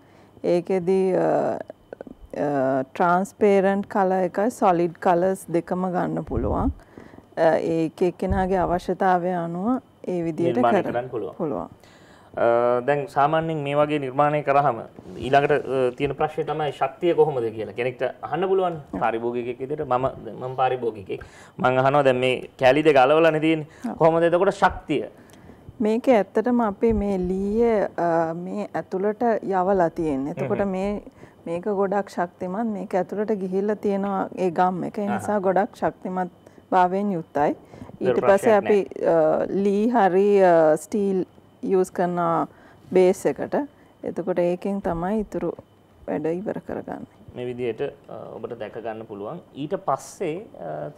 ඒකෙදි transparent color එකයි solid colors දෙකම ගන්න පුළුවන්. ඒක එක්කෙනාගේ අවශ්‍යතාවය අනුව ඒ විදිහට කරන්න පුළුවන්. දැන් සාමාන්‍යයෙන් මේ වගේ නිර්මාණය කරාම ඊළඟට තියෙන ප්‍රශ්නේ තමයි ශක්තිය කොහොමද කියලා. කෙනෙක්ට අහන්න පුළුවන්. පාරිභෝගිකයෙක් විදිහට මම පාරිභෝගිකයෙක්. මම අහනවා දැන් මේ කැලි දෙක අලවලානේ තියෙන්නේ. කොහොමද එතකොට ශක්තිය? මේක ඇත්තටම අපේ මේ ලීය මේ ඇතුළට යවලා තියෙන්නේ. එතකොට මේක ගොඩක් ශක්තිමත්. මේක ඇතුළට ගිහිල්ලා තියෙනවා ඒ ගම් එක. ඒ නිසා ගොඩක් ශක්තිමත් භාවයෙන් යුක්තයි. ඊට පස්සේ අපි ලී හරි ස්ටීල් යූස් කරන බේස් එකට. එතකොට ඒකෙන් තමයි ඊතුරු වැඩ ඉවර කරගන්නේ. මේ විදිහට ඔබට දැක ගන්න පුළුවන්. ඊට පස්සේ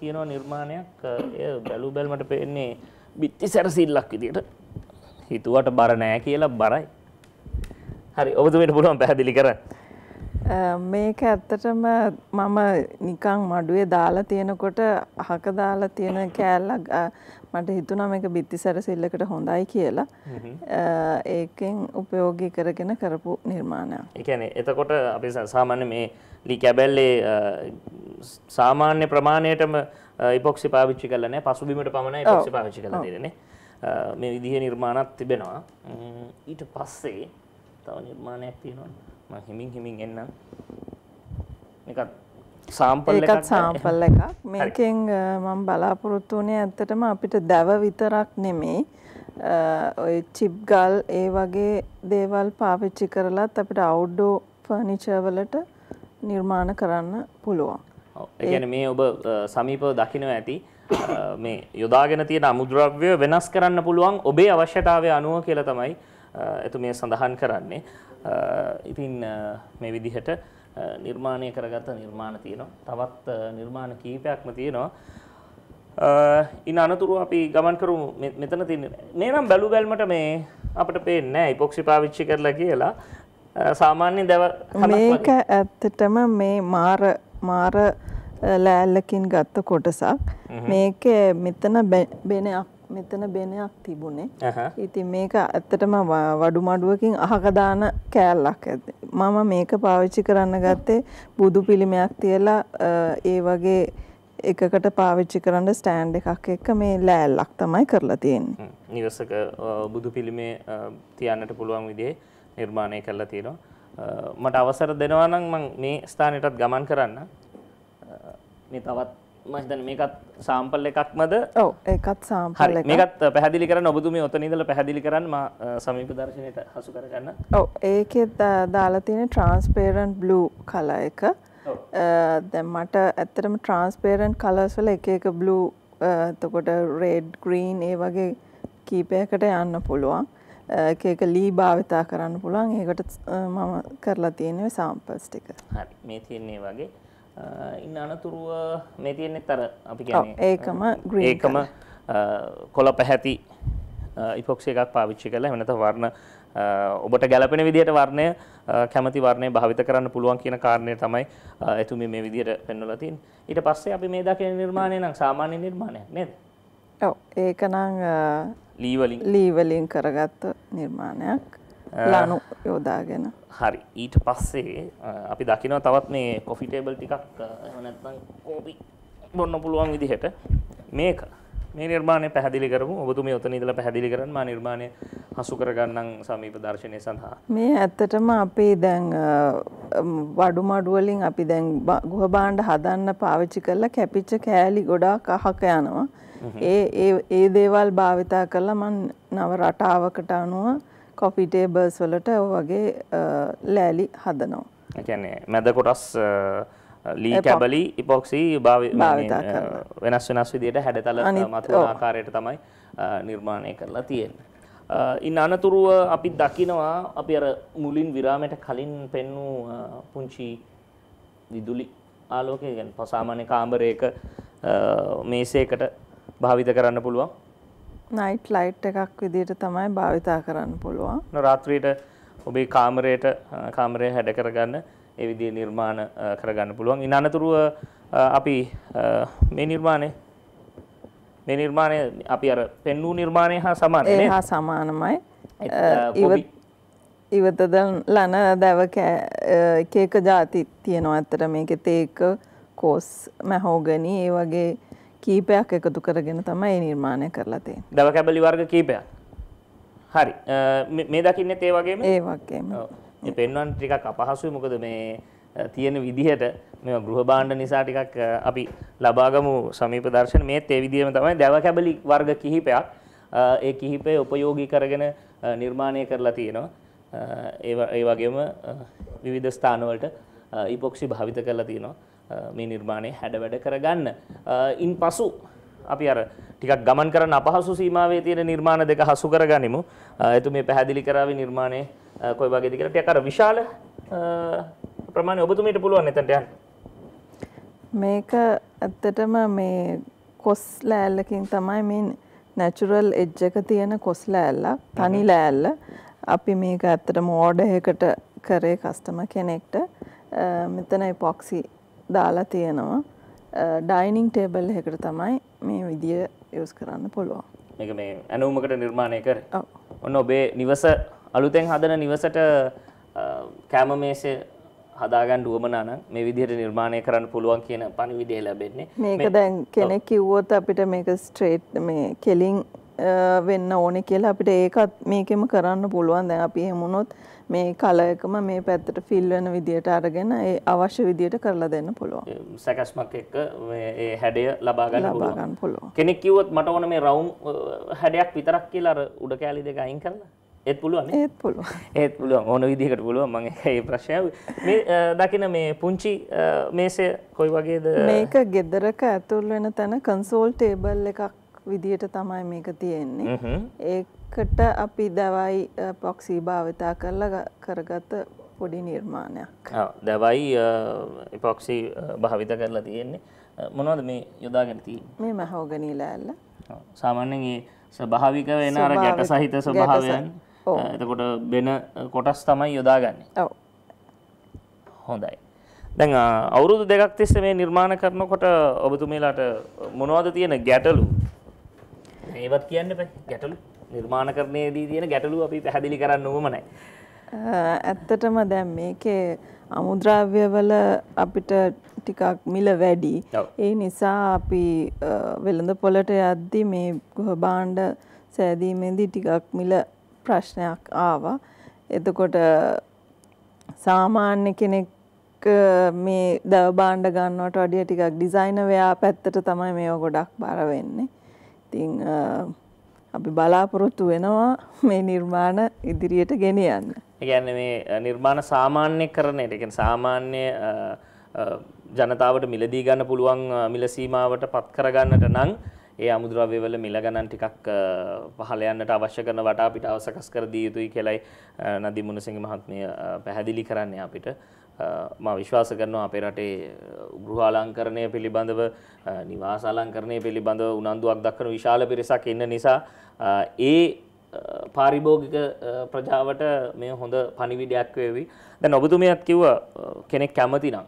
තියෙනවා නිර්මාණයක් එය බැලු බැලමට පේන්නේ බිත්ති සැරසිල්ලක් විදිහට. හිතුවට බර නෑ කියලා බරයි. හරි ඔබතුමීට පුළුවන් පැහැදිලි කරන්න. මේක ඇත්තටම මම නිකන් මඩුවේ දාලා තියෙනකොට අහක දාලා තියෙන කෑල්ලක් මට හිතුණා මේක බිත්ති සැරසිල්ලකට හොඳයි කියලා. ඒකෙන් උපයෝගී කරගෙන කරපු නිර්මාණයක්. ඒ කියන්නේ එතකොට අපි සාමාන්‍ය මේ ලී කැබැල්ලේ සාමාන්‍ය ප්‍රමාණයටම ඉපොක්සි පාවිච්චි කරලා නැහැ. පසුබිමට පමණයි ඉපොක්සි පාවිච්චි කරලා තියෙන්නේ. මේ විදිහේ නිර්මාණات තිබෙනවා. ඊට පස්සේ තව නිර්මාණයක් තියෙනවා. මම හිමින් එන්නම්. මේකත් සාම්පල් එකක්. ඒකත් සාම්පල් එකක්. මේකෙන් මම බලාපොරොත්තු වුණේ ඇත්තටම අපිට දැව විතරක් නෙමෙයි ඔය චිප් ගල් ඒ වගේ දේවල් පාවිච්චි කරලත් අපිට අවුට්ඩෝර් ෆර්නිචර් වලට නිර්මාණ කරන්න පුළුවන්. ඒ කියන්නේ මේ ඔබ සමීපව දකින්න ඇති මේ යොදාගෙන තියෙන අමුද්‍රව්‍ය වෙනස් කරන්න පුළුවන් ඔබේ අවශ්‍යතාවය අනුව කියලා තමයි එතුමිය සඳහන් කරන්නේ. ඉතින් මේ විදිහට නිර්මාණය කරගත්ත නිර්මාණ තියෙනවා. තවත් නිර්මාණ කීපයක්ම තියෙනවා. ඉන් අනතුරු අපි ගමන් කරමු. මෙතන තියෙන මේ නම් බැලු බැලමට මේ අපිට පේන්නේ නැහැ ඉපොක්සි පාවිච්චි කරලා කියලා. සාමාන්‍ය දැව මේක ඇත්තටම මේ මාර ලෑල්ලකින් ගත්ත කොටසක්. මේකේ මෙතන බෙනයක් තිබුණේ. ඉතින් මේක ඇත්තටම වඩු මඩුවකින් අහක දාන කෑල්ලක් ඇද්ද. මම මේක පාවිච්චි කරන්න ගත්තේ බුදු පිළිමයක් තියලා ඒ වගේ එකකට පාවිච්චි කරන්න ස්ටෑන්ඩ් එකක් එක්ක මේ ලෑල්ලක් තමයි කරලා තියෙන්නේ. නිවසක බුදු පිළිමේ තියන්නට පුළුවන් විදිහේ නිර්මාණය කරලා තියෙනවා. මට අවසර දෙනවා නම් මම මේ ස්ථානෙටත් ගමන් කරන්න. මේ තවත් මම හිතන්නේ මේකත් සාම්පල් එකක්මද? ඔව් ඒකත් සාම්පල් එකක්. මේකත් පැහැදිලි කරන්න ඔබතුමිය ඔතන ඉඳලා පැහැදිලි කරන්න මම සමීප දර්ශනයට හසු කරගන්න. ඔව් ඒකෙත් දාලා තියෙන transparent blue color එක. දැන් මට ඇත්තටම transparent colors වල එක එක blue එතකොට red green ඒ වගේ කීපයකට යන්න පුළුවන්. එක එක ලී භාවිතා කරන්න පුළුවන්. ඒකට මම කරලා තියෙන්නේ samples ටික. හරි. මේ තියෙන්නේ වගේ ඉන්න අනතුරුව මේ තියෙන්නේ අර අපි කියන්නේ ඒකම green ඒකම කොළ පැහැති ඉපොක්සි එකක් පාවිච්චි කරලා එහෙම නැත්නම් වර්ණ ඔබට ගැළපෙන විදිහට වර්ණය කැමති වර්ණය භාවිත කරන්න පුළුවන් කියන කාරණය තමයි එතුමිය මේ විදිහට පෙන්වලා තියෙන්නේ. ඊට පස්සේ අපි මේ දකින නිර්මාණය නම් සාමාන්‍ය නිර්මාණයක් නේද? ඔව් ඒක නම් ලී වලින් කරගත්ත නිර්මාණයක්. ලනු යොදාගෙන. හරි. ඊට පස්සේ අපි දකිනවා තවත් මේ කොෆි ටේබල් ටිකක් එහෙම නැත්නම් කෝපි බොන්න පුළුවන් විදිහට මේක මේ නිර්මාණය පැහැදිලි කරමු. ඔබතුමිය ඔතන ඉඳලා පැහැදිලි කරන්න මා නිර්මාණය හසු කරගන්නම් සමීප දර්ශනය සඳහා. මේ ඇත්තටම අපි දැන් වඩු මඩු වලින් අපි දැන් ගෘහ භාණ්ඩ හදන්න පාවිච්චි කරලා කැපිච්ච කෑලි ගොඩාක් අහක යනවා. ඒ දේවල් භාවිතා කරලා මම නව රටාවකට අනුව කොෆි ටේබල්ස් වලට වගේ ලෑලි හදනවා. ඒ කියන්නේ මැද කොටස් ලී කැබලි ඉපොක්සි වෙනස් වෙනස් විදිහට හැඩතල මතුවන ආකාරයට තමයි නිර්මාණය කරලා තියෙන්නේ. ඉන් අනතුරුව අපි දකිනවා අපි අර මුලින් විරාමයට කලින් පෙන්වූ පුංචි විදුලි ආලෝකය කියන්නේ සාමාන්‍ය කාමරයක මේසයකට භාවිත කරන්න පුළුවන්. නයිට් ලයිට් එකක් විදිහට තමයි භාවිතා කරන්න පුළුවන්. රාත්‍රියට ඔබේ කාමරය හැඩ කරගන්න ඒ විදිහේ නිර්මාණ කරගන්න පුළුවන්. ඉන් අනතුරුව අපි මේ නිර්මාණය අපි අර පෙන්වූ නිර්මාණය හා සමානයි නේද? ඒ හා සමානමයි. ඉවතදලන දැව එක එක ಜಾති තියෙනවා. ඇත්තට මේකේ තේක, කොස්, මහෝගනි ඒ වගේ කීපයක් එකතු කරගෙන තමයි නිර්මාණය කරලා තියෙන්නේ. දව කැබලි වර්ග කීපයක්. හරි. මේ දකින්නෙත් ඒ වගේම? ඒ වගේම. ඔව්. මේ පෙන්වන්න ටිකක් අපහසුයි මොකද මේ තියෙන විදිහට මේ ගෘහ භාණ්ඩ නිසා ටිකක් අපි ලබාගමු සමීප දර්ශන මේත් ඒ විදිහම තමයි දව කැබලි වර්ග කිහිපයක් ඒ කිහිපේ උපයෝගී කරගෙන නිර්මාණය කරලා තියෙනවා. ඒ වගේම විවිධ ස්ථානවලට ඉපොක්සි භාවිත කරලා තියෙනවා. මේ නිර්මාණය හැඩ වැඩ කරගන්න. ඉන්පසු අපි අර ටිකක් ගමන් කරන්න අපහසු සීමාවේ තියෙන නිර්මාණ දෙක හසු කරගනිමු. එතුමිය පැහැදිලි කරાવી නිර්මාණය කොයි වගේද කියලා ටිකක් අර විශාල ප්‍රමාණය ඔබතුමීට පුළුවන් එතනට යන්න. මේක ඇත්තටම මේ කොස් ලෑල්ලකින් තමයි මේ නැචරල් එජ් එක තියෙන කොස් ලෑල්ල, තනි ලෑල්ල. අපි මේක ඇත්තටම ඕඩර් එකකට කරේ කස්ටමර් කෙනෙක්ට. මෙතන එපොක්සි දාලා තියෙනවා. ඩයිනින් ටේබල් එකකට තමයි මේ විදිය යූස් කරන්න පුළුවන්. මේක මේ ඇනුමකට නිර්මාණය කරේ. ඔව්. ඔන්න ඔබේ නිවස අලුතෙන් හදන නිවසට කැම මේසේ හදාගන්න උවමනා නම් මේ විදිහට නිර්මාණය කරන්න පුළුවන් කියන පණිවිඩය ලැබෙන්නේ. මේක දැන් කෙනෙක් කිව්වොත් අපිට මේක ස්ට්‍රේට් මේ කෙලින් වෙන්න ඕනේ කියලා අපිට ඒකත් මේකෙම කරන්න පුළුවන්. දැන් අපි එහෙම වුණොත් මේ කලර් එකම මේ පැත්තට ෆිල් වෙන විදියට අරගෙන ඒ අවශ්‍ය විදියට කරලා දෙන්න පුළුවන්. සැකස්මක් එක්ක ඒ හැඩය ලබා ගන්න පුළුවන්. කෙනෙක් කිව්වොත් මට ඕන මේ රවුම් හැඩයක් විතරක් කියලා අර උඩ කැලි දෙක අයින් කරලා ඒත් පුළුවන් නේ? ඒත් පුළුවන්. ඕන විදිහකට පුළුවන්. මම ඒකයි ප්‍රශ්නය. මේ දකින්න මේ පුංචි මේසය කොයි වගේද? මේක ගෙදරක ඇතුල් වෙන තැන කන්සෝල් ටේබල් එකක් විදියට තමයි මේක තියෙන්නේ. ඒකට අපි දවයි පොක්සි භාවිතා කරලා කරගත පොඩි නිර්මාණයක්. ඔව් දවයි එපොක්සි භාවිත කරලා තියෙන්නේ. මොනවද මේ යොදාගෙන තියෙන්නේ? මේ මහෝගනි ලෑල්ල. ඔව් සාමාන්‍යයෙන් මේ ස්වභාවික වෙන අර ගැට සහිත ස්වභාවයන් එතකොට වෙන කොටස් තමයි යොදාගන්නේ. ඔව්. හොඳයි. දැන් අවුරුදු දෙකක් තිස්සේ මේ නිර්මාණ කරනකොට ඔබතුමීලාට මොනවද තියෙන ගැටලු? මේවත් කියන්න බෑ. ගැටලු නිර්මාණකරණයේදී තියෙන ගැටලු අපි පැහැදිලි කරන්න ඕමනයි. ඇත්තටම දැන් මේකේ අමුද්‍රව්‍යවල අපිට ටිකක් මිල වැඩි. ඒ නිසා අපි වෙළඳ පොළට යද්දී මේ ගෘහ භාණ්ඩ සෑදීමේදී ටිකක් මිල ප්‍රශ්නයක් ආවා. එතකොට සාමාන්‍ය කෙනෙක් මේ දව භාණ්ඩ ගන්නවට වඩා ටිකක් ඩිසයිනර් වෙයා පැත්තට තමයි මේව ගොඩක් බර වෙන්නේ. ඉතින් අපි බලාපොරොත්තු වෙනවා මේ නිර්මාණ ඉදිරියට ගෙන යන්න. ඒ කියන්නේ මේ නිර්මාණ සාමාන්‍යකරණයට, ඒ කියන්නේ සාමාන්‍ය ජනතාවට මිලදී ගන්න පුළුවන් මිල සීමාවට පත් කරගන්නට නම් ඒ අමුද්‍රව්‍ය වල මිල ගණන් ටිකක් පහළ යන්නට අවශ්‍ය කරන වටාපිටාව සකස් කර දිය යුතුයි කියලායි නදී මුණසිංහ මහත්මිය පැහැදිලි කරන්නේ අපිට. මම විශ්වාස කරනවා අපේ රටේ ගෘහාලංකරණය පිළිබඳව, නිවාස අලංකරණය පිළිබඳව උනන්දුවක් දක්වන විශාල පිරිසක් ඉන්න නිසා ඒ පාරිභෝගික ප්‍රජාවට මේ හොඳ පණිවිඩයක් වේවි. දැන් ඔබතුමියත් කිව්වා කෙනෙක් කැමති නම්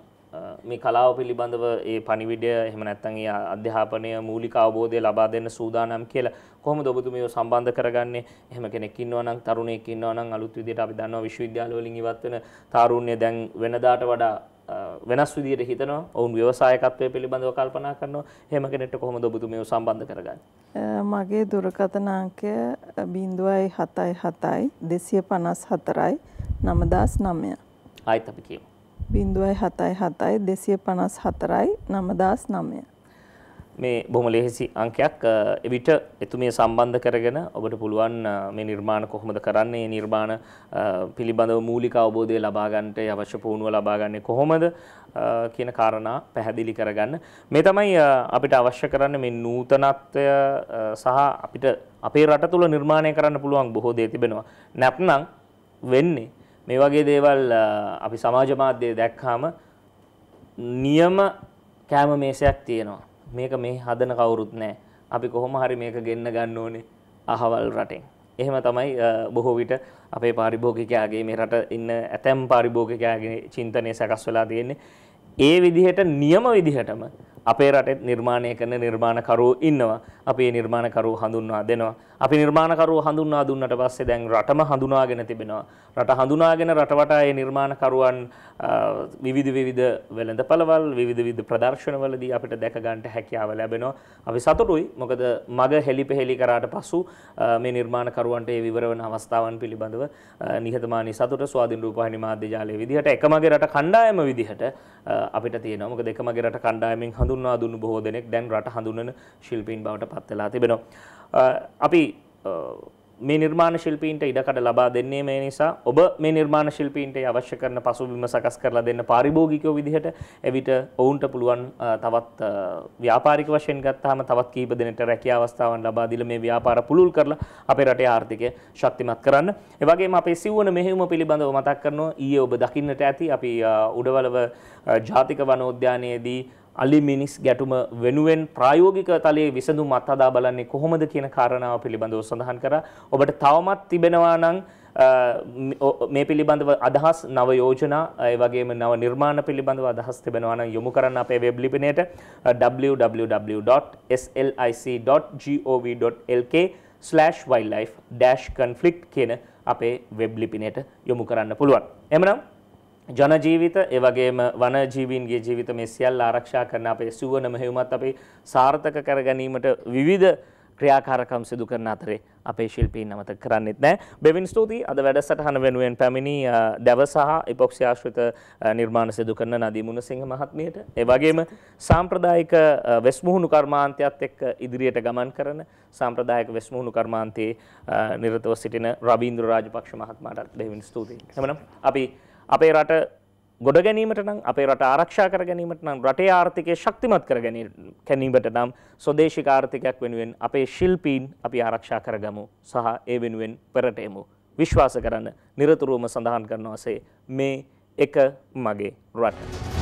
මේ කලාව පිළිබඳව ඒ පණිවිඩය එහෙම නැත්නම් ඒ අධ්‍යාපනය මූලික අවබෝධය ලබා දෙන්න සූදානම් කියලා. කොහොමද ඔබතුමියව සම්බන්ධ කරගන්නේ? එහෙම කෙනෙක් ඉන්නවා නම්, තරුණයෙක් ඉන්නවා නම්, අලුත් විදියට අපි දන්නවා විශ්වවිද්‍යාල වලින් ඉවත් වෙන තාරුණ්‍ය දැන් වෙනදාට වඩා වෙනස් විදියට හිතනවා. ඔවුන් ව්‍යවසායකත්වය පිළිබඳව කල්පනා කරනවා. එහෙම කෙනෙක්ට කොහොමද ඔබතුමියව සම්බන්ධ කරගන්නේ? මගේ දුරකථන අංකය 077 254 9009. ආයිත් අපි කියමු. 077 254 9009. මේ බොහොම ලේසි අංකයක්. එවිට එතුමිය සම්බන්ධ කරගෙන ඔබට පුළුවන් මේ නිර්මාණ කොහොමද කරන්නේ, මේ නිර්මාණ පිළිබඳව මූලික අවබෝධය ලබා ගන්නට අවශ්‍ය පුහුණුව ලබා ගන්නේ කොහොමද කියන කාරණා පැහැදිලි කරගන්න. මේ තමයි අපිට අවශ්‍ය කරන්නේ මේ නූතනත්වය සහ අපිට අපේ රට තුල නිර්මාණය කරන්න පුළුවන් බොහෝ දේ තිබෙනවා. නැත්නම් වෙන්නේ මේ වගේ දේවල් අපි සමාජ මාධ්‍යයේ දැක්කාම නියම කැම මේසයක් තියෙනවා. මේක මේ හදන කවුරුත් නැහැ. අපි කොහොම හරි මේක ගෙන්න ගන්න ඕනේ අහවල් රටෙන්. එහෙම තමයි බොහෝ විට අපේ පාරිභෝගිකයාගේ මේ රට ඉන්න ඇතැම් පාරිභෝගිකයාගේ චින්තනය සකස් වෙලා තියෙන්නේ. ඒ විදිහට නියම විදිහටම අපේ රටේ නිර්මාණය කරන නිර්මාණකරුවෝ ඉන්නවා. අපි මේ නිර්මාණකරුවෝ හඳුන්වා දෙනවා. අපි නිර්මාණකරුවෝ හඳුන්වා දුන්නට පස්සේ දැන් රටම හඳුනාගෙන තිබෙනවා. රට හඳුනාගෙන රට වටා මේ නිර්මාණකරුවන් විවිධ වෙළඳපළවල් විවිධ ප්‍රදර්ශනවලදී අපිට දැක ගන්නට හැකියාව ලැබෙනවා. අපි සතුටුයි. මොකද මග හෙලිපෙහෙලි කරාට පසු මේ නිර්මාණකරුවන්ට මේ විවර වන අවස්ථාවන් පිළිබඳව නිහතමානී සතුට ස්වාධීන රූපවාහිනී මාධ්‍ය ජාලයේ විදිහට එකමගේ රට කණ්ඩායම විදිහට අපිට තියෙනවා. මොකද එකමගේ රට කණ්ඩායමෙන් හඳුන්වා දුන්නු බොහෝ දෙනෙක් දැන් රට හඳුන්වන ශිල්පීන් බවට පත් වෙලා තිබෙනවා. අපි මේ නිර්මාණ ශිල්පීන්ට ඉඩකඩ ලබා දෙන්නේ මේ නිසා ඔබ මේ නිර්මාණ ශිල්පීන්ට අවශ්‍ය කරන පසුබිම සකස් කරලා දෙන්න පාරිභෝගිකයෝ විදිහට එවිට ඔවුන්ට පුළුවන් තවත් ව්‍යාපාරික වශයෙන් ගත්තාම තවත් කීප දෙනෙක්ට රැකියා අවස්ථාවන් ලබා දීලා මේ ව්‍යාපාර පුළුල් කරලා අපේ රටේ ආර්ථිකය ශක්තිමත් කරන්න. ඒ වගේම අපේ සිව්වන මෙහෙයුම පිළිබඳව මතක් කරනවා. ඊයේ ඔබ දකින්නට ඇති අපි උඩවලව ජාතික වනෝද්‍යානයේදී අලි මිනිස් ගැටුම වෙනුවෙන් ප්‍රායෝගික තලයේ විසඳුම් අත්හදා බලන්නේ කොහොමද කියන කාරණාව පිළිබඳව සඳහන් කරා. ඔබට තවමත් තිබෙනවා නම් මේ පිළිබඳව අදහස්, නව යෝජනා, ඒ වගේම නව නිර්මාණ පිළිබඳව අදහස් තිබෙනවා නම් යොමු කරන්න අපේ වෙබ් ලිපිනයට www.slIC.gov.lk/wildlife-conflict කියන අපේ වෙබ් ලිපිනයට යොමු කරන්න පුළුවන්. එhmenan ජන ජීවිත ඒ වගේම වන ජීවීන්ගේ ජීවිත මේ සියල්ල ආරක්ෂා කරන අපේ සුවන මෙහෙයුමත් අපි සාර්ථක කර ගැනීමට විවිධ ක්‍රියාකාරකම් සිදු කරන අතරේ අපේ ශිල්පීන් අමතක කරන්නෙත් නැහැ. බෙවින් ස්තුතියි අද වැඩසටහන වෙනුවෙන් පැමිණි දැව සහ ඉපොක්සි ආශ්‍රිත නිර්මාණ සිදු කරන නදී මුණසිංහ මහත්මියට, ඒ වගේම සාම්ප්‍රදායික වෙස්මුහුණු කර්මාන්තයත් එක්ක ඉදිරියට ගමන් කරන සාම්ප්‍රදායික වෙස්මුහුණු කර්මාන්තයේ නිරතව සිටින රබීන්ද්‍ර රාජපක්ෂ මහත්මයාට බෙවින් ස්තුතියි. එhmenan අපි අපේ රට ගොඩ ගැනීමට නම්, අපේ රට ආරක්ෂා කර ගැනීමට නම්, රටේ ආර්ථිකය ශක්තිමත් කර ගැනීමට නම් ස්වදේශික ආර්ථිකයක් වෙනුවෙන් අපේ ශිල්පීන් අපි ආරක්ෂා කරගමු සහ ඒ වෙනුවෙන් පෙරට එමු. විශ්වාස කරන්න නිරතුරුවම සඳහන් කරනවාසේ මේ එක මගේ රට.